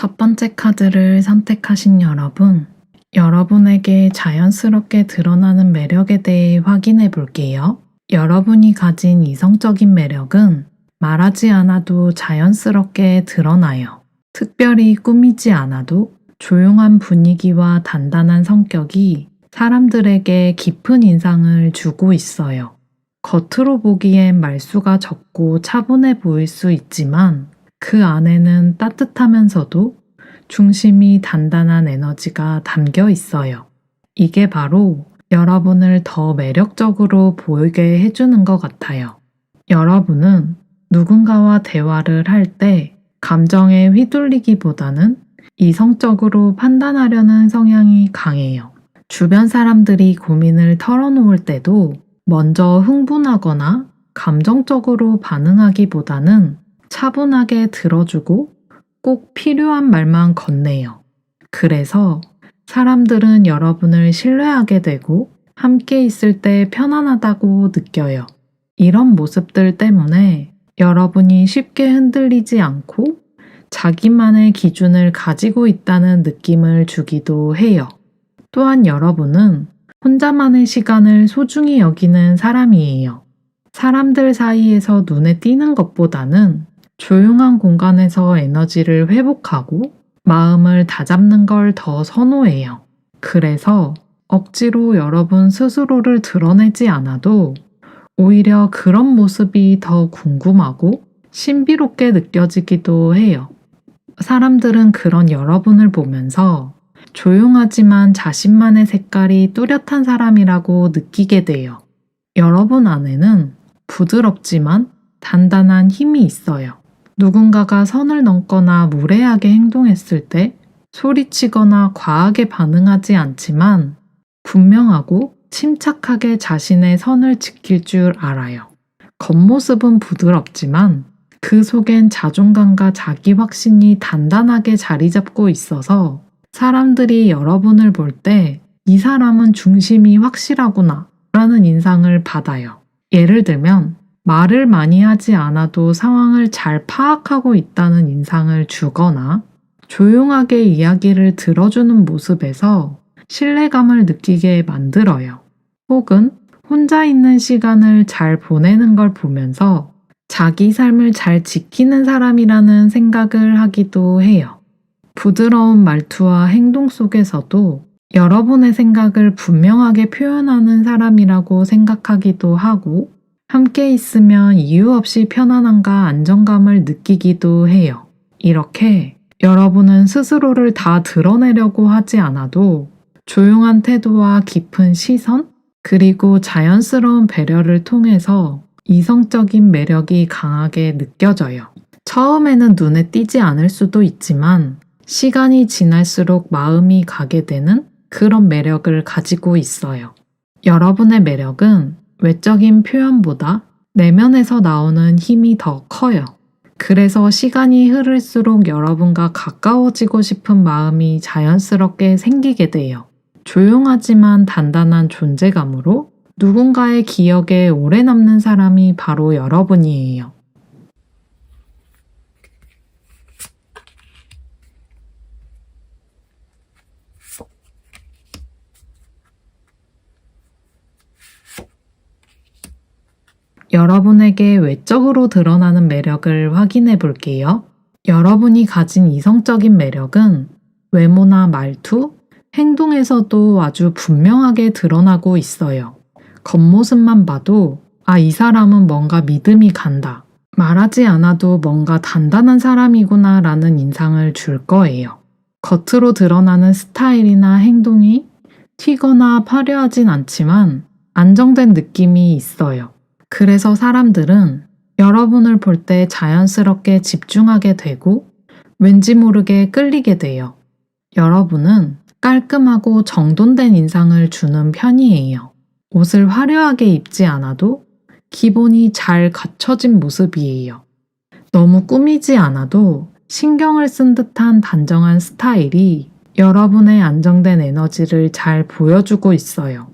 첫 번째 카드를 선택하신 여러분, 여러분에게 자연스럽게 드러나는 매력에 대해 확인해 볼게요. 여러분이 가진 이성적인 매력은 말하지 않아도 자연스럽게 드러나요. 특별히 꾸미지 않아도 조용한 분위기와 단단한 성격이 사람들에게 깊은 인상을 주고 있어요. 겉으로 보기엔 말수가 적고 차분해 보일 수 있지만 그 안에는 따뜻하면서도 중심이 단단한 에너지가 담겨 있어요. 이게 바로 여러분을 더 매력적으로 보이게 해주는 것 같아요. 여러분은 누군가와 대화를 할 때 감정에 휘둘리기보다는 이성적으로 판단하려는 성향이 강해요. 주변 사람들이 고민을 털어놓을 때도 먼저 흥분하거나 감정적으로 반응하기보다는 차분하게 들어주고 꼭 필요한 말만 건네요. 그래서 사람들은 여러분을 신뢰하게 되고 함께 있을 때 편안하다고 느껴요. 이런 모습들 때문에 여러분이 쉽게 흔들리지 않고 자기만의 기준을 가지고 있다는 느낌을 주기도 해요. 또한 여러분은 혼자만의 시간을 소중히 여기는 사람이에요. 사람들 사이에서 눈에 띄는 것보다는 조용한 공간에서 에너지를 회복하고 마음을 다잡는 걸 더 선호해요. 그래서 억지로 여러분 스스로를 드러내지 않아도 오히려 그런 모습이 더 궁금하고 신비롭게 느껴지기도 해요. 사람들은 그런 여러분을 보면서 조용하지만 자신만의 색깔이 뚜렷한 사람이라고 느끼게 돼요. 여러분 안에는 부드럽지만 단단한 힘이 있어요. 누군가가 선을 넘거나 무례하게 행동했을 때 소리치거나 과하게 반응하지 않지만 분명하고 침착하게 자신의 선을 지킬 줄 알아요. 겉모습은 부드럽지만 그 속엔 자존감과 자기 확신이 단단하게 자리 잡고 있어서 사람들이 여러분을 볼 때 이 사람은 중심이 확실하구나 라는 인상을 받아요. 예를 들면 말을 많이 하지 않아도 상황을 잘 파악하고 있다는 인상을 주거나 조용하게 이야기를 들어주는 모습에서 신뢰감을 느끼게 만들어요. 혹은 혼자 있는 시간을 잘 보내는 걸 보면서 자기 삶을 잘 지키는 사람이라는 생각을 하기도 해요. 부드러운 말투와 행동 속에서도 여러분의 생각을 분명하게 표현하는 사람이라고 생각하기도 하고 함께 있으면 이유 없이 편안함과 안정감을 느끼기도 해요. 이렇게 여러분은 스스로를 다 드러내려고 하지 않아도 조용한 태도와 깊은 시선, 그리고 자연스러운 배려를 통해서 이성적인 매력이 강하게 느껴져요. 처음에는 눈에 띄지 않을 수도 있지만 시간이 지날수록 마음이 가게 되는 그런 매력을 가지고 있어요. 여러분의 매력은 외적인 표현보다 내면에서 나오는 힘이 더 커요. 그래서 시간이 흐를수록 여러분과 가까워지고 싶은 마음이 자연스럽게 생기게 돼요. 조용하지만 단단한 존재감으로 누군가의 기억에 오래 남는 사람이 바로 여러분이에요. 여러분에게 외적으로 드러나는 매력을 확인해 볼게요. 여러분이 가진 이성적인 매력은 외모나 말투, 행동에서도 아주 분명하게 드러나고 있어요. 겉모습만 봐도 이 사람은 뭔가 믿음이 간다. 말하지 않아도 뭔가 단단한 사람이구나 라는 인상을 줄 거예요. 겉으로 드러나는 스타일이나 행동이 튀거나 화려하진 않지만 안정된 느낌이 있어요. 그래서 사람들은 여러분을 볼 때 자연스럽게 집중하게 되고 왠지 모르게 끌리게 돼요. 여러분은 깔끔하고 정돈된 인상을 주는 편이에요. 옷을 화려하게 입지 않아도 기본이 잘 갖춰진 모습이에요. 너무 꾸미지 않아도 신경을 쓴 듯한 단정한 스타일이 여러분의 안정된 에너지를 잘 보여주고 있어요.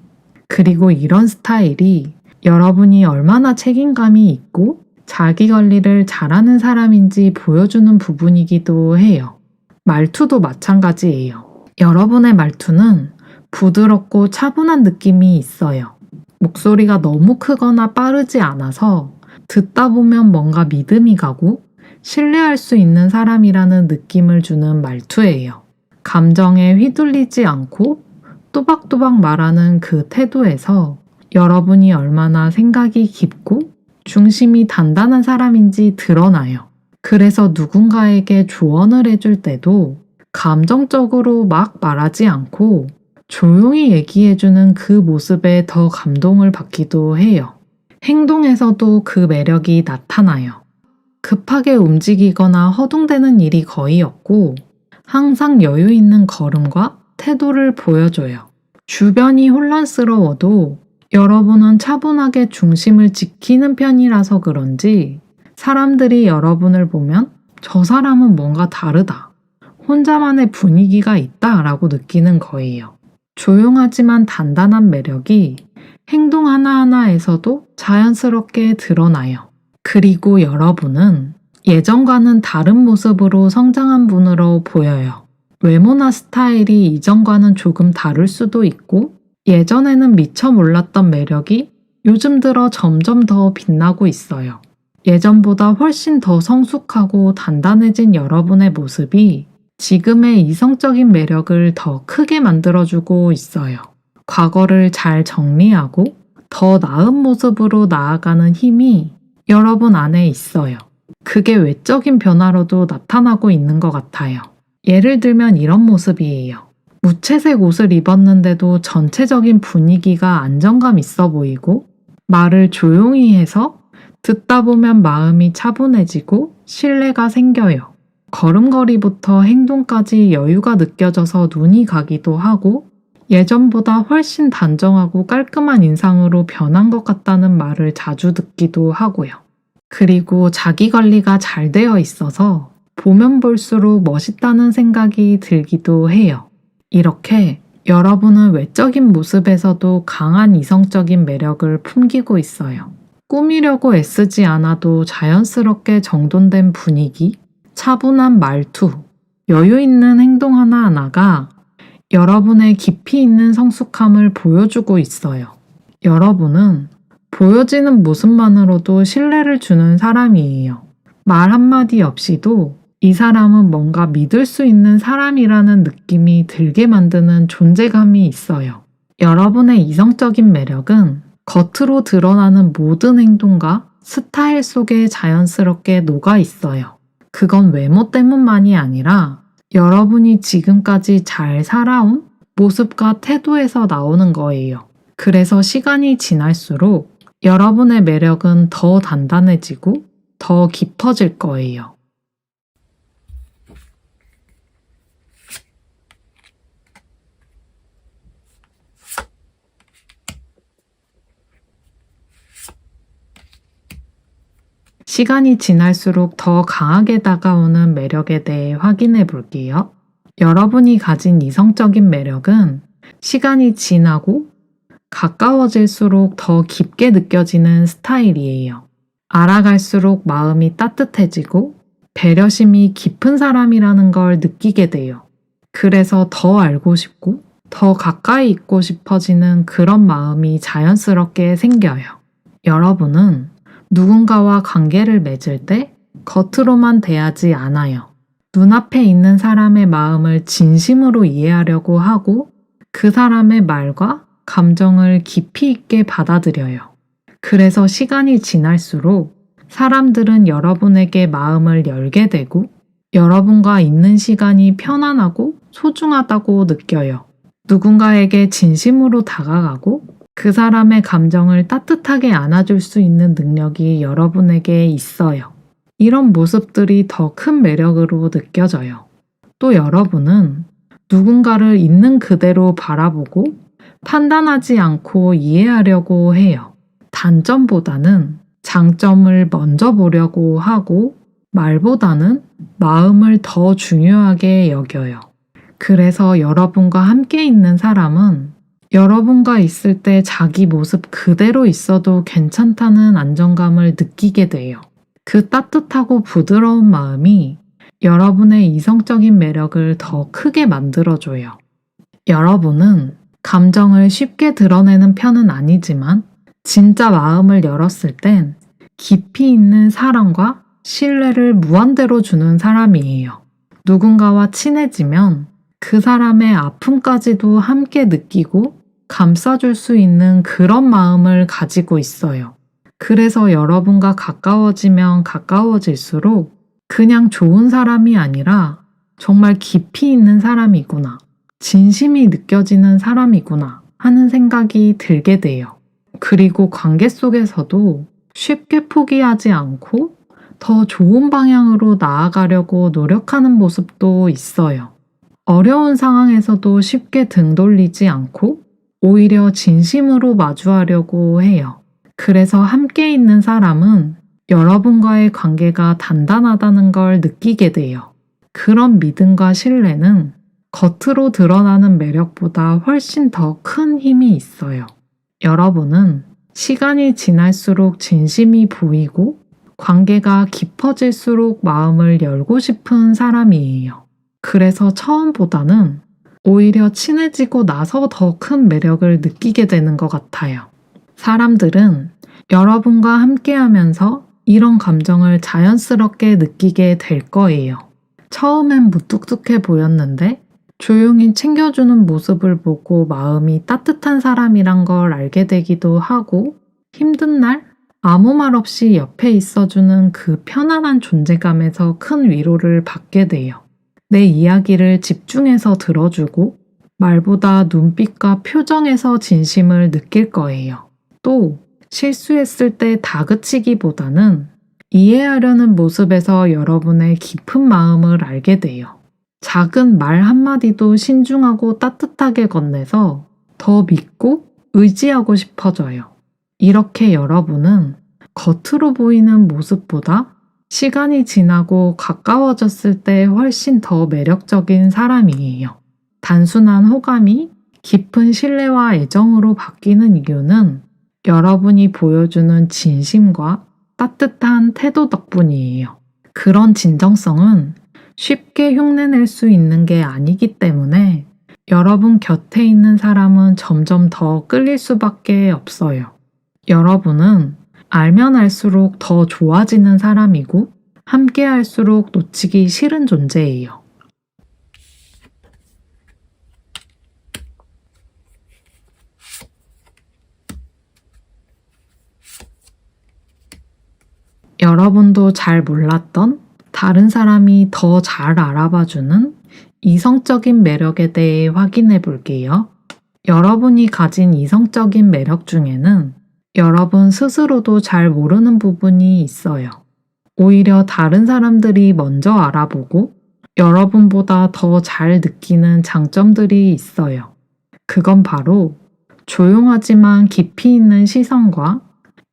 그리고 이런 스타일이 여러분이 얼마나 책임감이 있고 자기 관리를 잘하는 사람인지 보여주는 부분이기도 해요. 말투도 마찬가지예요. 여러분의 말투는 부드럽고 차분한 느낌이 있어요. 목소리가 너무 크거나 빠르지 않아서 듣다 보면 뭔가 믿음이 가고 신뢰할 수 있는 사람이라는 느낌을 주는 말투예요. 감정에 휘둘리지 않고 또박또박 말하는 그 태도에서 여러분이 얼마나 생각이 깊고 중심이 단단한 사람인지 드러나요. 그래서 누군가에게 조언을 해줄 때도 감정적으로 막 말하지 않고 조용히 얘기해주는 그 모습에 더 감동을 받기도 해요. 행동에서도 그 매력이 나타나요. 급하게 움직이거나 허둥대는 일이 거의 없고 항상 여유 있는 걸음과 태도를 보여줘요. 주변이 혼란스러워도 여러분은 차분하게 중심을 지키는 편이라서 그런지 사람들이 여러분을 보면 저 사람은 뭔가 다르다, 혼자만의 분위기가 있다 라고 느끼는 거예요. 조용하지만 단단한 매력이 행동 하나하나에서도 자연스럽게 드러나요. 그리고 여러분은 예전과는 다른 모습으로 성장한 분으로 보여요. 외모나 스타일이 이전과는 조금 다를 수도 있고 예전에는 미처 몰랐던 매력이 요즘 들어 점점 더 빛나고 있어요. 예전보다 훨씬 더 성숙하고 단단해진 여러분의 모습이 지금의 이성적인 매력을 더 크게 만들어주고 있어요. 과거를 잘 정리하고 더 나은 모습으로 나아가는 힘이 여러분 안에 있어요. 그게 외적인 변화로도 나타나고 있는 것 같아요. 예를 들면 이런 모습이에요. 무채색 옷을 입었는데도 전체적인 분위기가 안정감 있어 보이고 말을 조용히 해서 듣다 보면 마음이 차분해지고 신뢰가 생겨요. 걸음걸이부터 행동까지 여유가 느껴져서 눈이 가기도 하고 예전보다 훨씬 단정하고 깔끔한 인상으로 변한 것 같다는 말을 자주 듣기도 하고요. 그리고 자기 관리가 잘 되어 있어서 보면 볼수록 멋있다는 생각이 들기도 해요. 이렇게 여러분은 외적인 모습에서도 강한 이성적인 매력을 품기고 있어요. 꾸미려고 애쓰지 않아도 자연스럽게 정돈된 분위기, 차분한 말투, 여유 있는 행동 하나하나가 여러분의 깊이 있는 성숙함을 보여주고 있어요. 여러분은 보여지는 모습만으로도 신뢰를 주는 사람이에요. 말 한마디 없이도 이 사람은 뭔가 믿을 수 있는 사람이라는 느낌이 들게 만드는 존재감이 있어요. 여러분의 이성적인 매력은 겉으로 드러나는 모든 행동과 스타일 속에 자연스럽게 녹아 있어요. 그건 외모 때문만이 아니라 여러분이 지금까지 잘 살아온 모습과 태도에서 나오는 거예요. 그래서 시간이 지날수록 여러분의 매력은 더 단단해지고 더 깊어질 거예요. 시간이 지날수록 더 강하게 다가오는 매력에 대해 확인해 볼게요. 여러분이 가진 이성적인 매력은 시간이 지나고 가까워질수록 더 깊게 느껴지는 스타일이에요. 알아갈수록 마음이 따뜻해지고 배려심이 깊은 사람이라는 걸 느끼게 돼요. 그래서 더 알고 싶고 더 가까이 있고 싶어지는 그런 마음이 자연스럽게 생겨요. 여러분은 누군가와 관계를 맺을 때 겉으로만 대하지 않아요. 눈앞에 있는 사람의 마음을 진심으로 이해하려고 하고 그 사람의 말과 감정을 깊이 있게 받아들여요. 그래서 시간이 지날수록 사람들은 여러분에게 마음을 열게 되고 여러분과 있는 시간이 편안하고 소중하다고 느껴요. 누군가에게 진심으로 다가가고 그 사람의 감정을 따뜻하게 안아줄 수 있는 능력이 여러분에게 있어요. 이런 모습들이 더 큰 매력으로 느껴져요. 또 여러분은 누군가를 있는 그대로 바라보고 판단하지 않고 이해하려고 해요. 단점보다는 장점을 먼저 보려고 하고 말보다는 마음을 더 중요하게 여겨요. 그래서 여러분과 함께 있는 사람은 여러분과 있을 때 자기 모습 그대로 있어도 괜찮다는 안정감을 느끼게 돼요. 그 따뜻하고 부드러운 마음이 여러분의 이성적인 매력을 더 크게 만들어줘요. 여러분은 감정을 쉽게 드러내는 편은 아니지만 진짜 마음을 열었을 땐 깊이 있는 사랑과 신뢰를 무한대로 주는 사람이에요. 누군가와 친해지면 그 사람의 아픔까지도 함께 느끼고 감싸줄 수 있는 그런 마음을 가지고 있어요. 그래서 여러분과 가까워지면 가까워질수록 그냥 좋은 사람이 아니라 정말 깊이 있는 사람이구나, 진심이 느껴지는 사람이구나 하는 생각이 들게 돼요. 그리고 관계 속에서도 쉽게 포기하지 않고 더 좋은 방향으로 나아가려고 노력하는 모습도 있어요. 어려운 상황에서도 쉽게 등 돌리지 않고 오히려 진심으로 마주하려고 해요. 그래서 함께 있는 사람은 여러분과의 관계가 단단하다는 걸 느끼게 돼요. 그런 믿음과 신뢰는 겉으로 드러나는 매력보다 훨씬 더 큰 힘이 있어요. 여러분은 시간이 지날수록 진심이 보이고 관계가 깊어질수록 마음을 열고 싶은 사람이에요. 그래서 처음보다는 오히려 친해지고 나서 더 큰 매력을 느끼게 되는 것 같아요. 사람들은 여러분과 함께하면서 이런 감정을 자연스럽게 느끼게 될 거예요. 처음엔 무뚝뚝해 보였는데 조용히 챙겨주는 모습을 보고 마음이 따뜻한 사람이란 걸 알게 되기도 하고, 힘든 날 아무 말 없이 옆에 있어주는 그 편안한 존재감에서 큰 위로를 받게 돼요. 내 이야기를 집중해서 들어주고 말보다 눈빛과 표정에서 진심을 느낄 거예요. 또 실수했을 때 다그치기보다는 이해하려는 모습에서 여러분의 깊은 마음을 알게 돼요. 작은 말 한마디도 신중하고 따뜻하게 건네서 더 믿고 의지하고 싶어져요. 이렇게 여러분은 겉으로 보이는 모습보다 시간이 지나고 가까워졌을 때 훨씬 더 매력적인 사람이에요. 단순한 호감이 깊은 신뢰와 애정으로 바뀌는 이유는 여러분이 보여주는 진심과 따뜻한 태도 덕분이에요. 그런 진정성은 쉽게 흉내낼 수 있는 게 아니기 때문에 여러분 곁에 있는 사람은 점점 더 끌릴 수밖에 없어요. 여러분은 알면 알수록 더 좋아지는 사람이고 함께 할수록 놓치기 싫은 존재예요. 여러분도 잘 몰랐던 다른 사람이 더 잘 알아봐주는 이성적인 매력에 대해 확인해 볼게요. 여러분이 가진 이성적인 매력 중에는 여러분 스스로도 잘 모르는 부분이 있어요. 오히려 다른 사람들이 먼저 알아보고 여러분보다 더 잘 느끼는 장점들이 있어요. 그건 바로 조용하지만 깊이 있는 시선과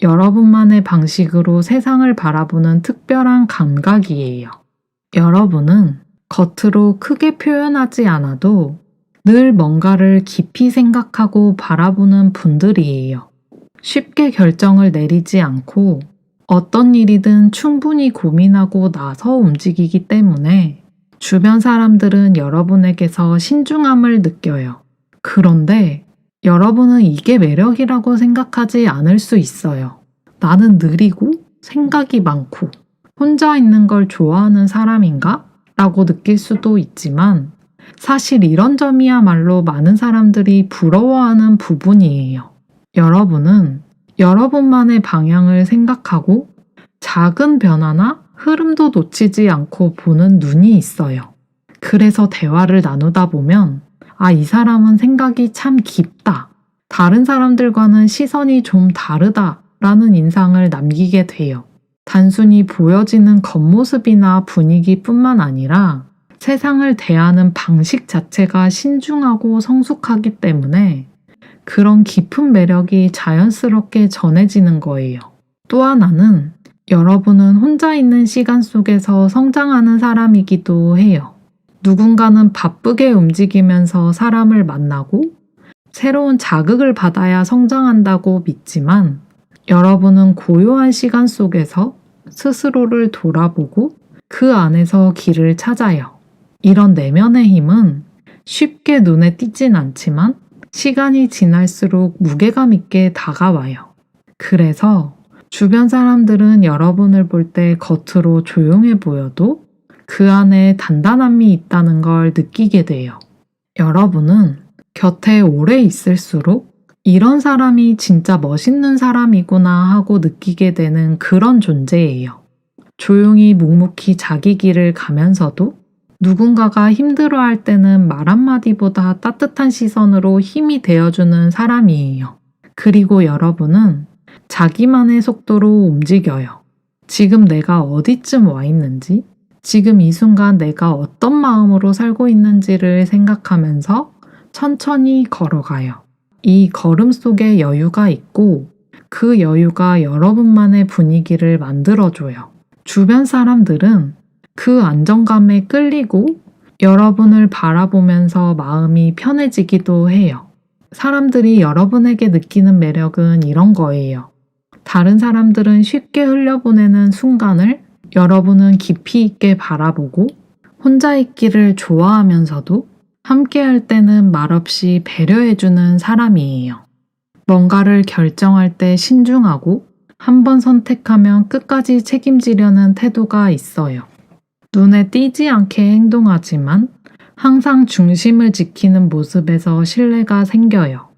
여러분만의 방식으로 세상을 바라보는 특별한 감각이에요. 여러분은 겉으로 크게 표현하지 않아도 늘 뭔가를 깊이 생각하고 바라보는 분들이에요. 쉽게 결정을 내리지 않고 어떤 일이든 충분히 고민하고 나서 움직이기 때문에 주변 사람들은 여러분에게서 신중함을 느껴요. 그런데 여러분은 이게 매력이라고 생각하지 않을 수 있어요. 나는 느리고 생각이 많고 혼자 있는 걸 좋아하는 사람인가? 라고 느낄 수도 있지만 사실 이런 점이야말로 많은 사람들이 부러워하는 부분이에요. 여러분은 여러분만의 방향을 생각하고 작은 변화나 흐름도 놓치지 않고 보는 눈이 있어요. 그래서 대화를 나누다 보면 이 사람은 생각이 참 깊다. 다른 사람들과는 시선이 좀 다르다. 라는 인상을 남기게 돼요. 단순히 보여지는 겉모습이나 분위기뿐만 아니라 세상을 대하는 방식 자체가 신중하고 성숙하기 때문에 그런 깊은 매력이 자연스럽게 전해지는 거예요. 또 하나는 여러분은 혼자 있는 시간 속에서 성장하는 사람이기도 해요. 누군가는 바쁘게 움직이면서 사람을 만나고 새로운 자극을 받아야 성장한다고 믿지만 여러분은 고요한 시간 속에서 스스로를 돌아보고 그 안에서 길을 찾아요. 이런 내면의 힘은 쉽게 눈에 띄진 않지만 시간이 지날수록 무게감 있게 다가와요. 그래서 주변 사람들은 여러분을 볼 때 겉으로 조용해 보여도 그 안에 단단함이 있다는 걸 느끼게 돼요. 여러분은 곁에 오래 있을수록 이런 사람이 진짜 멋있는 사람이구나 하고 느끼게 되는 그런 존재예요. 조용히 묵묵히 자기 길을 가면서도 누군가가 힘들어할 때는 말 한마디보다 따뜻한 시선으로 힘이 되어주는 사람이에요. 그리고 여러분은 자기만의 속도로 움직여요. 지금 내가 어디쯤 와 있는지, 지금 이 순간 내가 어떤 마음으로 살고 있는지를 생각하면서 천천히 걸어가요. 이 걸음 속에 여유가 있고 그 여유가 여러분만의 분위기를 만들어줘요. 주변 사람들은 그 안정감에 끌리고 여러분을 바라보면서 마음이 편해지기도 해요. 사람들이 여러분에게 느끼는 매력은 이런 거예요. 다른 사람들은 쉽게 흘려보내는 순간을 여러분은 깊이 있게 바라보고 혼자 있기를 좋아하면서도 함께 할 때는 말없이 배려해주는 사람이에요. 뭔가를 결정할 때 신중하고 한 번 선택하면 끝까지 책임지려는 태도가 있어요. 눈에 띄지 않게 행동하지만 항상 중심을 지키는 모습에서 신뢰가 생겨요.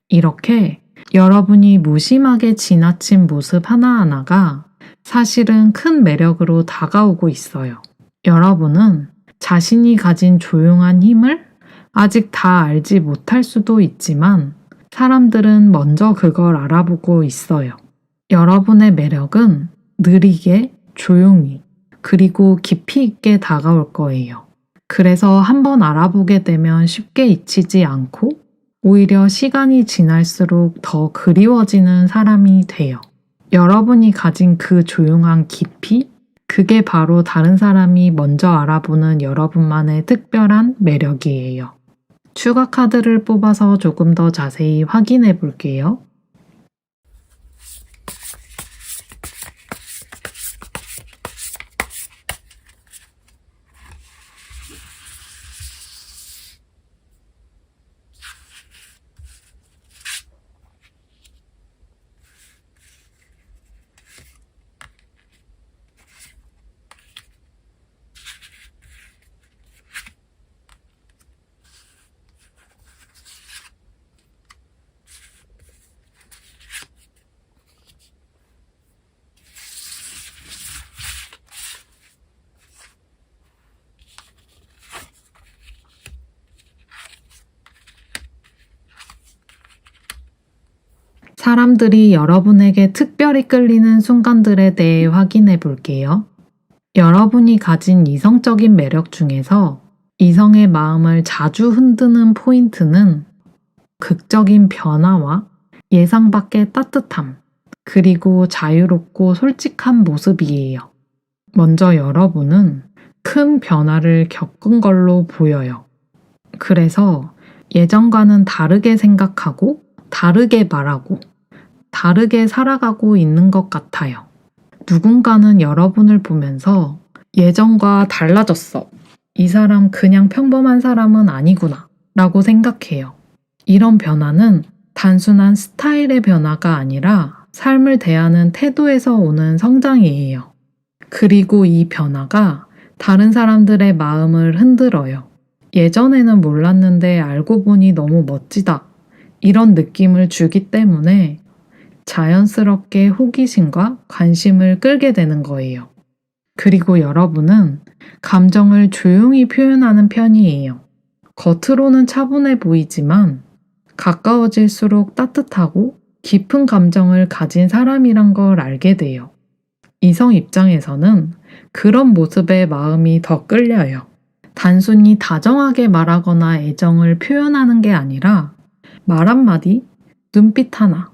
이렇게 여러분이 무심하게 지나친 모습 하나하나가 사실은 큰 매력으로 다가오고 있어요. 여러분은 자신이 가진 조용한 힘을 아직 다 알지 못할 수도 있지만 사람들은 먼저 그걸 알아보고 있어요. 여러분의 매력은 느리게, 조용히, 그리고 깊이 있게 다가올 거예요. 그래서 한번 알아보게 되면 쉽게 잊히지 않고 오히려 시간이 지날수록 더 그리워지는 사람이 돼요. 여러분이 가진 그 조용한 깊이, 그게 바로 다른 사람이 먼저 알아보는 여러분만의 특별한 매력이에요. 추가 카드를 뽑아서 조금 더 자세히 확인해 볼게요. 사람들이 여러분에게 특별히 끌리는 순간들에 대해 확인해 볼게요. 여러분이 가진 이성적인 매력 중에서 이성의 마음을 자주 흔드는 포인트는 극적인 변화와 예상 밖의 따뜻함, 그리고 자유롭고 솔직한 모습이에요. 먼저 여러분은 큰 변화를 겪은 걸로 보여요. 그래서 예전과는 다르게 생각하고, 다르게 말하고, 다르게 살아가고 있는 것 같아요. 누군가는 여러분을 보면서 예전과 달라졌어. 이 사람 그냥 평범한 사람은 아니구나 라고 생각해요. 이런 변화는 단순한 스타일의 변화가 아니라 삶을 대하는 태도에서 오는 성장이에요. 그리고 이 변화가 다른 사람들의 마음을 흔들어요. 예전에는 몰랐는데 알고 보니 너무 멋지다. 이런 느낌을 주기 때문에 자연스럽게 호기심과 관심을 끌게 되는 거예요. 그리고 여러분은 감정을 조용히 표현하는 편이에요. 겉으로는 차분해 보이지만 가까워질수록 따뜻하고 깊은 감정을 가진 사람이란 걸 알게 돼요. 이성 입장에서는 그런 모습에 마음이 더 끌려요. 단순히 다정하게 말하거나 애정을 표현하는 게 아니라 말 한마디, 눈빛 하나,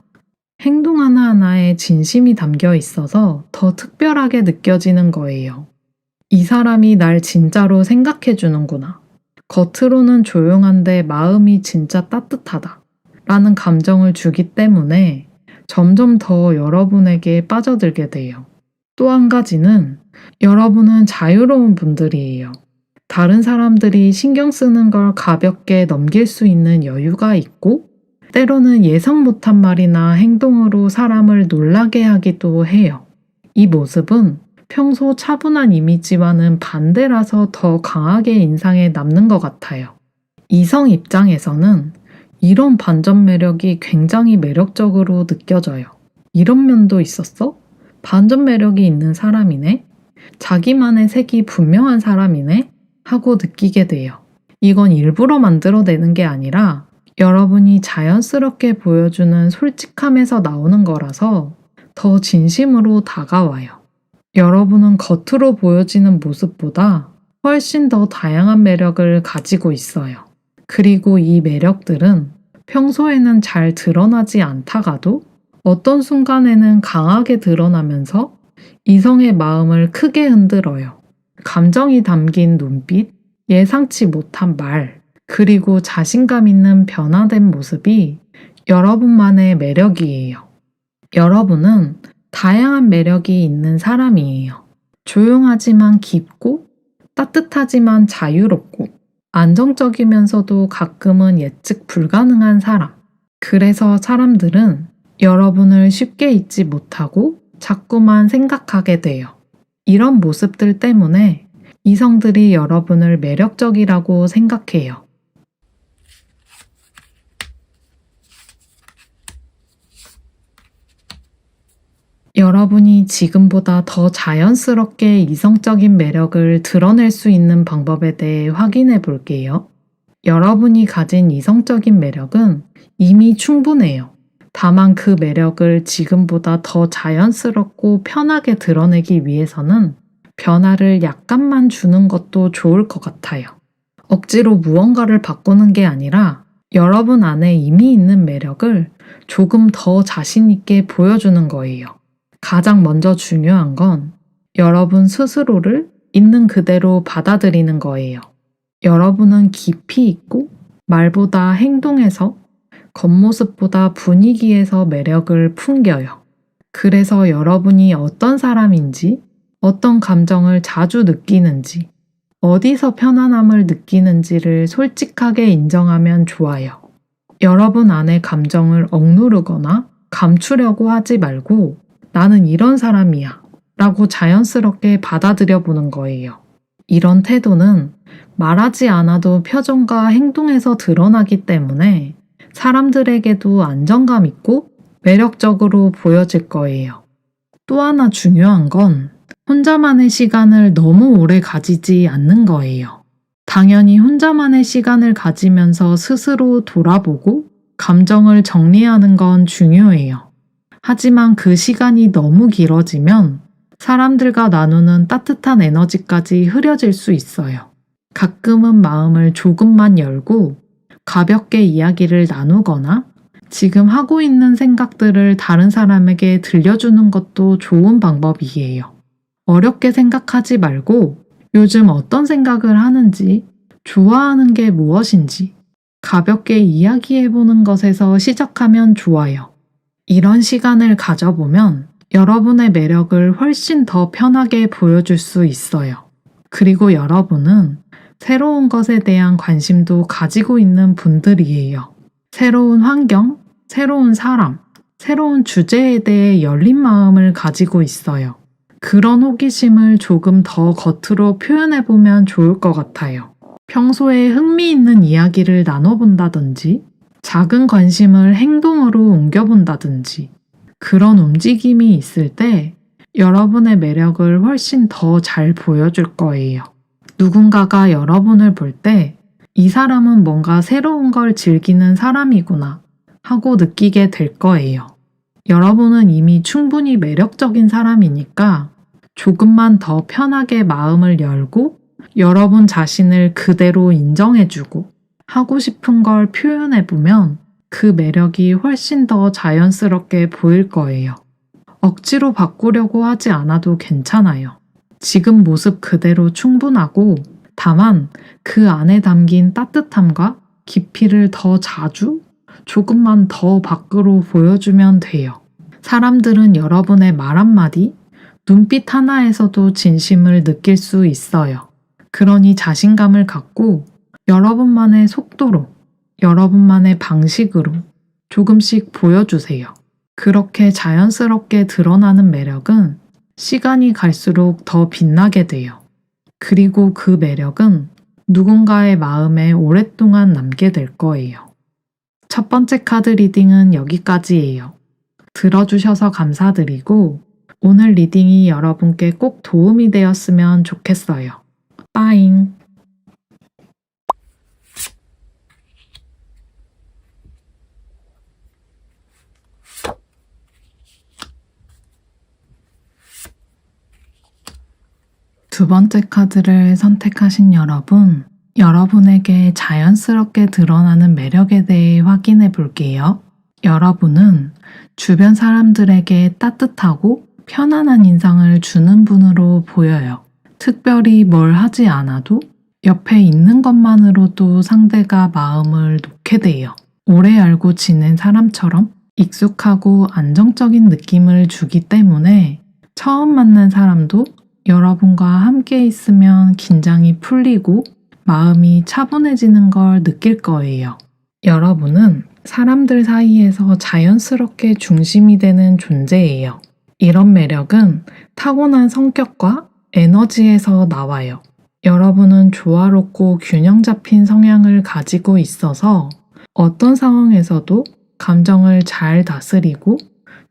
행동 하나하나에 진심이 담겨 있어서 더 특별하게 느껴지는 거예요. 이 사람이 날 진짜로 생각해 주는구나. 겉으로는 조용한데 마음이 진짜 따뜻하다. 라는 감정을 주기 때문에 점점 더 여러분에게 빠져들게 돼요. 또 한 가지는 여러분은 자유로운 분들이에요. 다른 사람들이 신경 쓰는 걸 가볍게 넘길 수 있는 여유가 있고, 때로는 예상 못한 말이나 행동으로 사람을 놀라게 하기도 해요. 이 모습은 평소 차분한 이미지와는 반대라서 더 강하게 인상에 남는 것 같아요. 이성 입장에서는 이런 반전 매력이 굉장히 매력적으로 느껴져요. 이런 면도 있었어? 반전 매력이 있는 사람이네? 자기만의 색이 분명한 사람이네? 하고 느끼게 돼요. 이건 일부러 만들어내는 게 아니라 여러분이 자연스럽게 보여주는 솔직함에서 나오는 거라서 더 진심으로 다가와요. 여러분은 겉으로 보여지는 모습보다 훨씬 더 다양한 매력을 가지고 있어요. 그리고 이 매력들은 평소에는 잘 드러나지 않다가도 어떤 순간에는 강하게 드러나면서 이성의 마음을 크게 흔들어요. 감정이 담긴 눈빛, 예상치 못한 말, 그리고 자신감 있는 변화된 모습이 여러분만의 매력이에요. 여러분은 다양한 매력이 있는 사람이에요. 조용하지만 깊고, 따뜻하지만 자유롭고, 안정적이면서도 가끔은 예측 불가능한 사람. 그래서 사람들은 여러분을 쉽게 잊지 못하고 자꾸만 생각하게 돼요. 이런 모습들 때문에 이성들이 여러분을 매력적이라고 생각해요. 여러분이 지금보다 더 자연스럽게 이성적인 매력을 드러낼 수 있는 방법에 대해 확인해 볼게요. 여러분이 가진 이성적인 매력은 이미 충분해요. 다만 그 매력을 지금보다 더 자연스럽고 편하게 드러내기 위해서는 변화를 약간만 주는 것도 좋을 것 같아요. 억지로 무언가를 바꾸는 게 아니라 여러분 안에 이미 있는 매력을 조금 더 자신 있게 보여주는 거예요. 가장 먼저 중요한 건 여러분 스스로를 있는 그대로 받아들이는 거예요. 여러분은 깊이 있고 말보다 행동에서, 겉모습보다 분위기에서 매력을 풍겨요. 그래서 여러분이 어떤 사람인지, 어떤 감정을 자주 느끼는지, 어디서 편안함을 느끼는지를 솔직하게 인정하면 좋아요. 여러분 안의 감정을 억누르거나 감추려고 하지 말고 나는 이런 사람이야 라고 자연스럽게 받아들여 보는 거예요. 이런 태도는 말하지 않아도 표정과 행동에서 드러나기 때문에 사람들에게도 안정감 있고 매력적으로 보여질 거예요. 또 하나 중요한 건 혼자만의 시간을 너무 오래 가지지 않는 거예요. 당연히 혼자만의 시간을 가지면서 스스로 돌아보고 감정을 정리하는 건 중요해요. 하지만 그 시간이 너무 길어지면 사람들과 나누는 따뜻한 에너지까지 흐려질 수 있어요. 가끔은 마음을 조금만 열고 가볍게 이야기를 나누거나 지금 하고 있는 생각들을 다른 사람에게 들려주는 것도 좋은 방법이에요. 어렵게 생각하지 말고 요즘 어떤 생각을 하는지, 좋아하는 게 무엇인지 가볍게 이야기해보는 것에서 시작하면 좋아요. 이런 시간을 가져보면 여러분의 매력을 훨씬 더 편하게 보여줄 수 있어요. 그리고 여러분은 새로운 것에 대한 관심도 가지고 있는 분들이에요. 새로운 환경, 새로운 사람, 새로운 주제에 대해 열린 마음을 가지고 있어요. 그런 호기심을 조금 더 겉으로 표현해보면 좋을 것 같아요. 평소에 흥미있는 이야기를 나눠본다든지, 작은 관심을 행동으로 옮겨본다든지, 그런 움직임이 있을 때 여러분의 매력을 훨씬 더 잘 보여줄 거예요. 누군가가 여러분을 볼 때 이 사람은 뭔가 새로운 걸 즐기는 사람이구나 하고 느끼게 될 거예요. 여러분은 이미 충분히 매력적인 사람이니까 조금만 더 편하게 마음을 열고 여러분 자신을 그대로 인정해주고 하고 싶은 걸 표현해보면 그 매력이 훨씬 더 자연스럽게 보일 거예요. 억지로 바꾸려고 하지 않아도 괜찮아요. 지금 모습 그대로 충분하고 다만 그 안에 담긴 따뜻함과 깊이를 더 자주, 조금만 더 밖으로 보여주면 돼요. 사람들은 여러분의 말 한마디, 눈빛 하나에서도 진심을 느낄 수 있어요. 그러니 자신감을 갖고 여러분만의 속도로, 여러분만의 방식으로 조금씩 보여주세요. 그렇게 자연스럽게 드러나는 매력은 시간이 갈수록 더 빛나게 돼요. 그리고 그 매력은 누군가의 마음에 오랫동안 남게 될 거예요. 첫 번째 카드 리딩은 여기까지예요. 들어주셔서 감사드리고 오늘 리딩이 여러분께 꼭 도움이 되었으면 좋겠어요. 빠잉! 두 번째 카드를 선택하신 여러분, 여러분에게 자연스럽게 드러나는 매력에 대해 확인해 볼게요. 여러분은 주변 사람들에게 따뜻하고 편안한 인상을 주는 분으로 보여요. 특별히 뭘 하지 않아도 옆에 있는 것만으로도 상대가 마음을 놓게 돼요. 오래 알고 지낸 사람처럼 익숙하고 안정적인 느낌을 주기 때문에 처음 만난 사람도 여러분과 함께 있으면 긴장이 풀리고 마음이 차분해지는 걸 느낄 거예요. 여러분은 사람들 사이에서 자연스럽게 중심이 되는 존재예요. 이런 매력은 타고난 성격과 에너지에서 나와요. 여러분은 조화롭고 균형 잡힌 성향을 가지고 있어서 어떤 상황에서도 감정을 잘 다스리고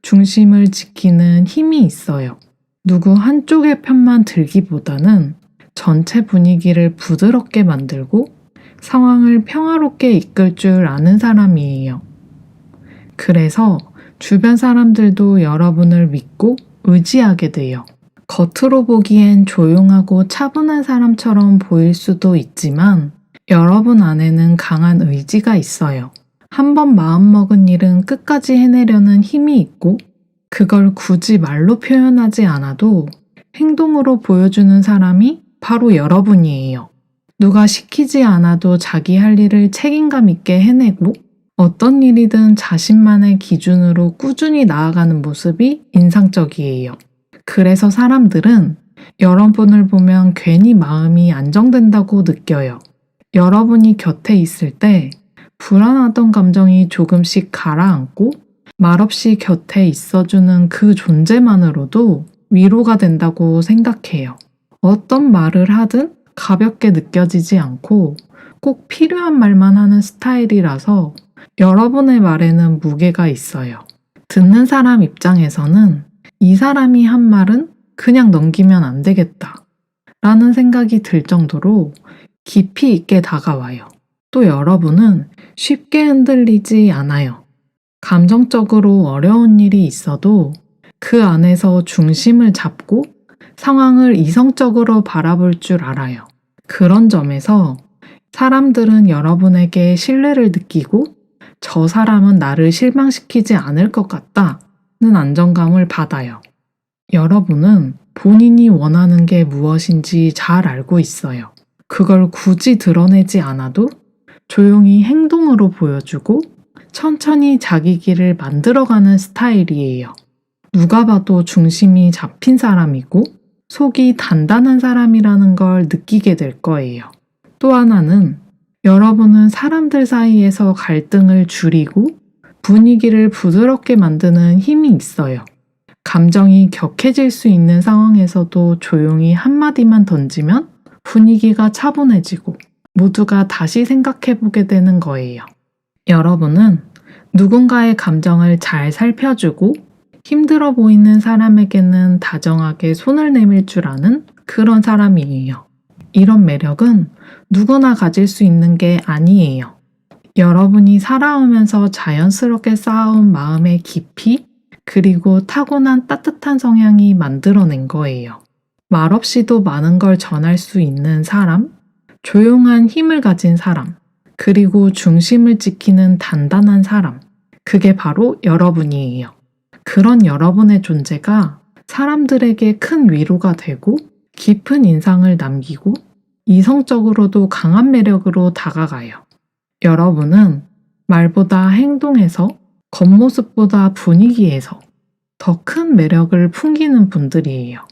중심을 지키는 힘이 있어요. 누구 한쪽의 편만 들기보다는 전체 분위기를 부드럽게 만들고 상황을 평화롭게 이끌 줄 아는 사람이에요. 그래서 주변 사람들도 여러분을 믿고 의지하게 돼요. 겉으로 보기엔 조용하고 차분한 사람처럼 보일 수도 있지만 여러분 안에는 강한 의지가 있어요. 한번 마음먹은 일은 끝까지 해내려는 힘이 있고 그걸 굳이 말로 표현하지 않아도 행동으로 보여주는 사람이 바로 여러분이에요. 누가 시키지 않아도 자기 할 일을 책임감 있게 해내고 어떤 일이든 자신만의 기준으로 꾸준히 나아가는 모습이 인상적이에요. 그래서 사람들은 여러분을 보면 괜히 마음이 안정된다고 느껴요. 여러분이 곁에 있을 때 불안하던 감정이 조금씩 가라앉고 말없이 곁에 있어주는 그 존재만으로도 위로가 된다고 생각해요. 어떤 말을 하든 가볍게 느껴지지 않고 꼭 필요한 말만 하는 스타일이라서 여러분의 말에는 무게가 있어요. 듣는 사람 입장에서는 이 사람이 한 말은 그냥 넘기면 안 되겠다 라는 생각이 들 정도로 깊이 있게 다가와요. 또 여러분은 쉽게 흔들리지 않아요. 감정적으로 어려운 일이 있어도 그 안에서 중심을 잡고 상황을 이성적으로 바라볼 줄 알아요. 그런 점에서 사람들은 여러분에게 신뢰를 느끼고 저 사람은 나를 실망시키지 않을 것 같다는 안정감을 받아요. 여러분은 본인이 원하는 게 무엇인지 잘 알고 있어요. 그걸 굳이 드러내지 않아도 조용히 행동으로 보여주고 천천히 자기 길을 만들어가는 스타일이에요. 누가 봐도 중심이 잡힌 사람이고 속이 단단한 사람이라는 걸 느끼게 될 거예요. 또 하나는 여러분은 사람들 사이에서 갈등을 줄이고 분위기를 부드럽게 만드는 힘이 있어요. 감정이 격해질 수 있는 상황에서도 조용히 한마디만 던지면 분위기가 차분해지고 모두가 다시 생각해보게 되는 거예요. 여러분은 누군가의 감정을 잘 살펴주고 힘들어 보이는 사람에게는 다정하게 손을 내밀 줄 아는 그런 사람이에요. 이런 매력은 누구나 가질 수 있는 게 아니에요. 여러분이 살아오면서 자연스럽게 쌓아온 마음의 깊이 그리고 타고난 따뜻한 성향이 만들어낸 거예요. 말없이도 많은 걸 전할 수 있는 사람, 조용한 힘을 가진 사람, 그리고 중심을 지키는 단단한 사람, 그게 바로 여러분이에요. 그런 여러분의 존재가 사람들에게 큰 위로가 되고 깊은 인상을 남기고 이성적으로도 강한 매력으로 다가가요. 여러분은 말보다 행동에서 겉모습보다 분위기에서 더 큰 매력을 풍기는 분들이에요.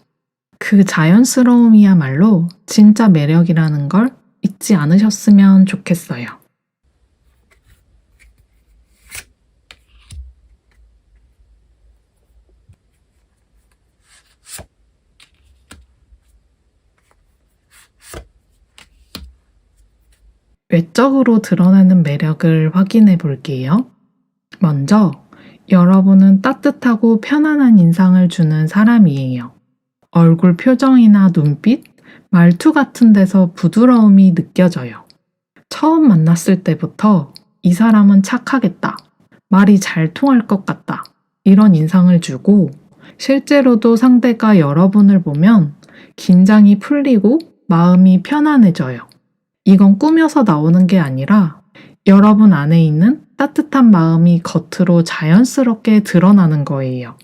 그 자연스러움이야말로 진짜 매력이라는 걸 잊지 않으셨으면 좋겠어요. 외적으로 드러나는 매력을 확인해 볼게요. 먼저, 여러분은 따뜻하고 편안한 인상을 주는 사람이에요. 얼굴 표정이나 눈빛, 말투 같은 데서 부드러움이 느껴져요. 처음 만났을 때부터 이 사람은 착하겠다, 말이 잘 통할 것 같다, 이런 인상을 주고 실제로도 상대가 여러분을 보면 긴장이 풀리고 마음이 편안해져요. 이건 꾸며서 나오는 게 아니라 여러분 안에 있는 따뜻한 마음이 겉으로 자연스럽게 드러나는 거예요.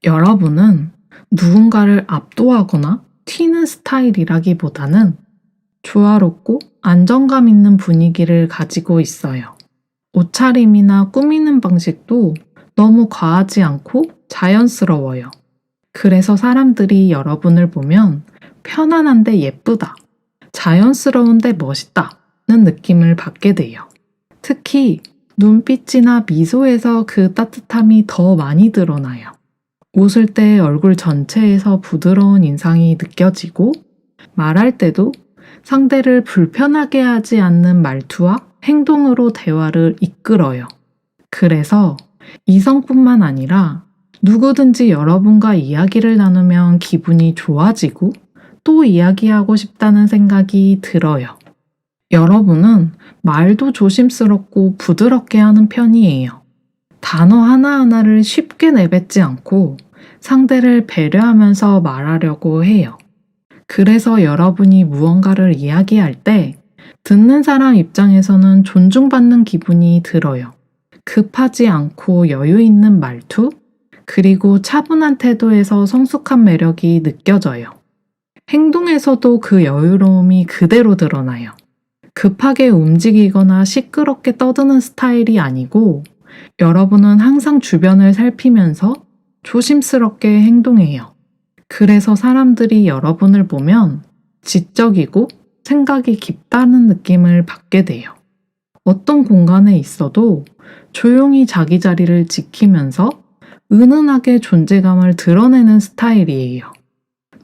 여러분은 누군가를 압도하거나 튀는 스타일이라기보다는 조화롭고 안정감 있는 분위기를 가지고 있어요. 옷차림이나 꾸미는 방식도 너무 과하지 않고 자연스러워요. 그래서 사람들이 여러분을 보면 편안한데 예쁘다, 자연스러운데 멋있다는 느낌을 받게 돼요. 특히 눈빛이나 미소에서 그 따뜻함이 더 많이 드러나요. 웃을 때 얼굴 전체에서 부드러운 인상이 느껴지고 말할 때도 상대를 불편하게 하지 않는 말투와 행동으로 대화를 이끌어요. 그래서 이성뿐만 아니라 누구든지 여러분과 이야기를 나누면 기분이 좋아지고 또 이야기하고 싶다는 생각이 들어요. 여러분은 말도 조심스럽고 부드럽게 하는 편이에요. 단어 하나하나를 쉽게 내뱉지 않고 상대를 배려하면서 말하려고 해요. 그래서 여러분이 무언가를 이야기할 때 듣는 사람 입장에서는 존중받는 기분이 들어요. 급하지 않고 여유 있는 말투, 그리고 차분한 태도에서 성숙한 매력이 느껴져요. 행동에서도 그 여유로움이 그대로 드러나요. 급하게 움직이거나 시끄럽게 떠드는 스타일이 아니고 여러분은 항상 주변을 살피면서 조심스럽게 행동해요. 그래서 사람들이 여러분을 보면 지적이고 생각이 깊다는 느낌을 받게 돼요. 어떤 공간에 있어도 조용히 자기 자리를 지키면서 은은하게 존재감을 드러내는 스타일이에요.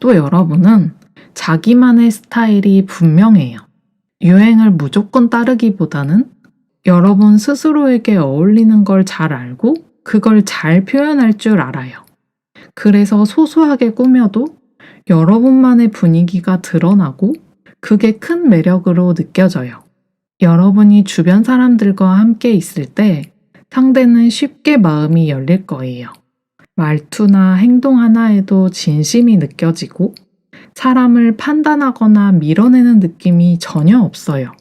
또 여러분은 자기만의 스타일이 분명해요. 유행을 무조건 따르기보다는 여러분 스스로에게 어울리는 걸 잘 알고 그걸 잘 표현할 줄 알아요. 그래서 소소하게 꾸며도 여러분만의 분위기가 드러나고 그게 큰 매력으로 느껴져요. 여러분이 주변 사람들과 함께 있을 때 상대는 쉽게 마음이 열릴 거예요. 말투나 행동 하나에도 진심이 느껴지고 사람을 판단하거나 밀어내는 느낌이 전혀 없어요.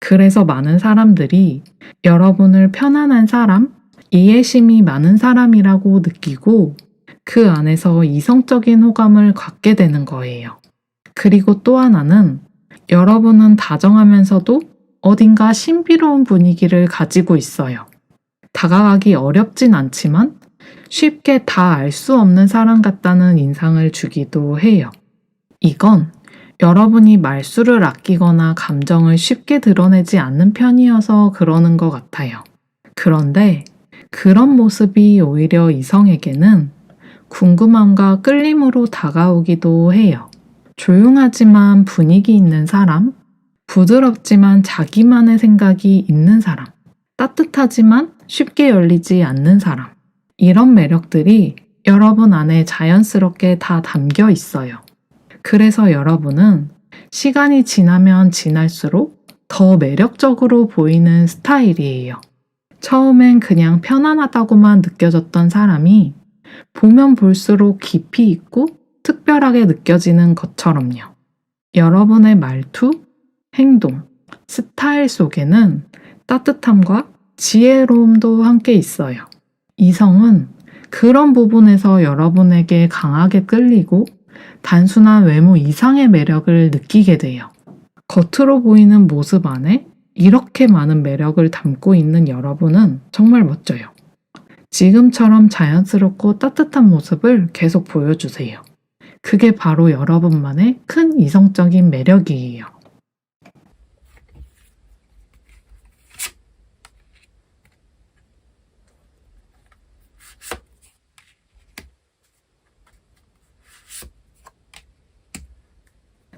그래서 많은 사람들이 여러분을 편안한 사람, 이해심이 많은 사람이라고 느끼고 그 안에서 이성적인 호감을 갖게 되는 거예요. 그리고 또 하나는 여러분은 다정하면서도 어딘가 신비로운 분위기를 가지고 있어요. 다가가기 어렵진 않지만 쉽게 다 알 수 없는 사람 같다는 인상을 주기도 해요. 이건 여러분이 말수를 아끼거나 감정을 쉽게 드러내지 않는 편이어서 그러는 것 같아요. 그런데 그런 모습이 오히려 이성에게는 궁금함과 끌림으로 다가오기도 해요. 조용하지만 분위기 있는 사람, 부드럽지만 자기만의 생각이 있는 사람, 따뜻하지만 쉽게 열리지 않는 사람. 이런 매력들이 여러분 안에 자연스럽게 다 담겨 있어요. 그래서 여러분은 시간이 지나면 지날수록 더 매력적으로 보이는 스타일이에요. 처음엔 그냥 편안하다고만 느껴졌던 사람이 보면 볼수록 깊이 있고 특별하게 느껴지는 것처럼요. 여러분의 말투, 행동, 스타일 속에는 따뜻함과 지혜로움도 함께 있어요. 이성은 그런 부분에서 여러분에게 강하게 끌리고 단순한 외모 이상의 매력을 느끼게 돼요. 겉으로 보이는 모습 안에 이렇게 많은 매력을 담고 있는 여러분은 정말 멋져요. 지금처럼 자연스럽고 따뜻한 모습을 계속 보여주세요. 그게 바로 여러분만의 큰 이성적인 매력이에요.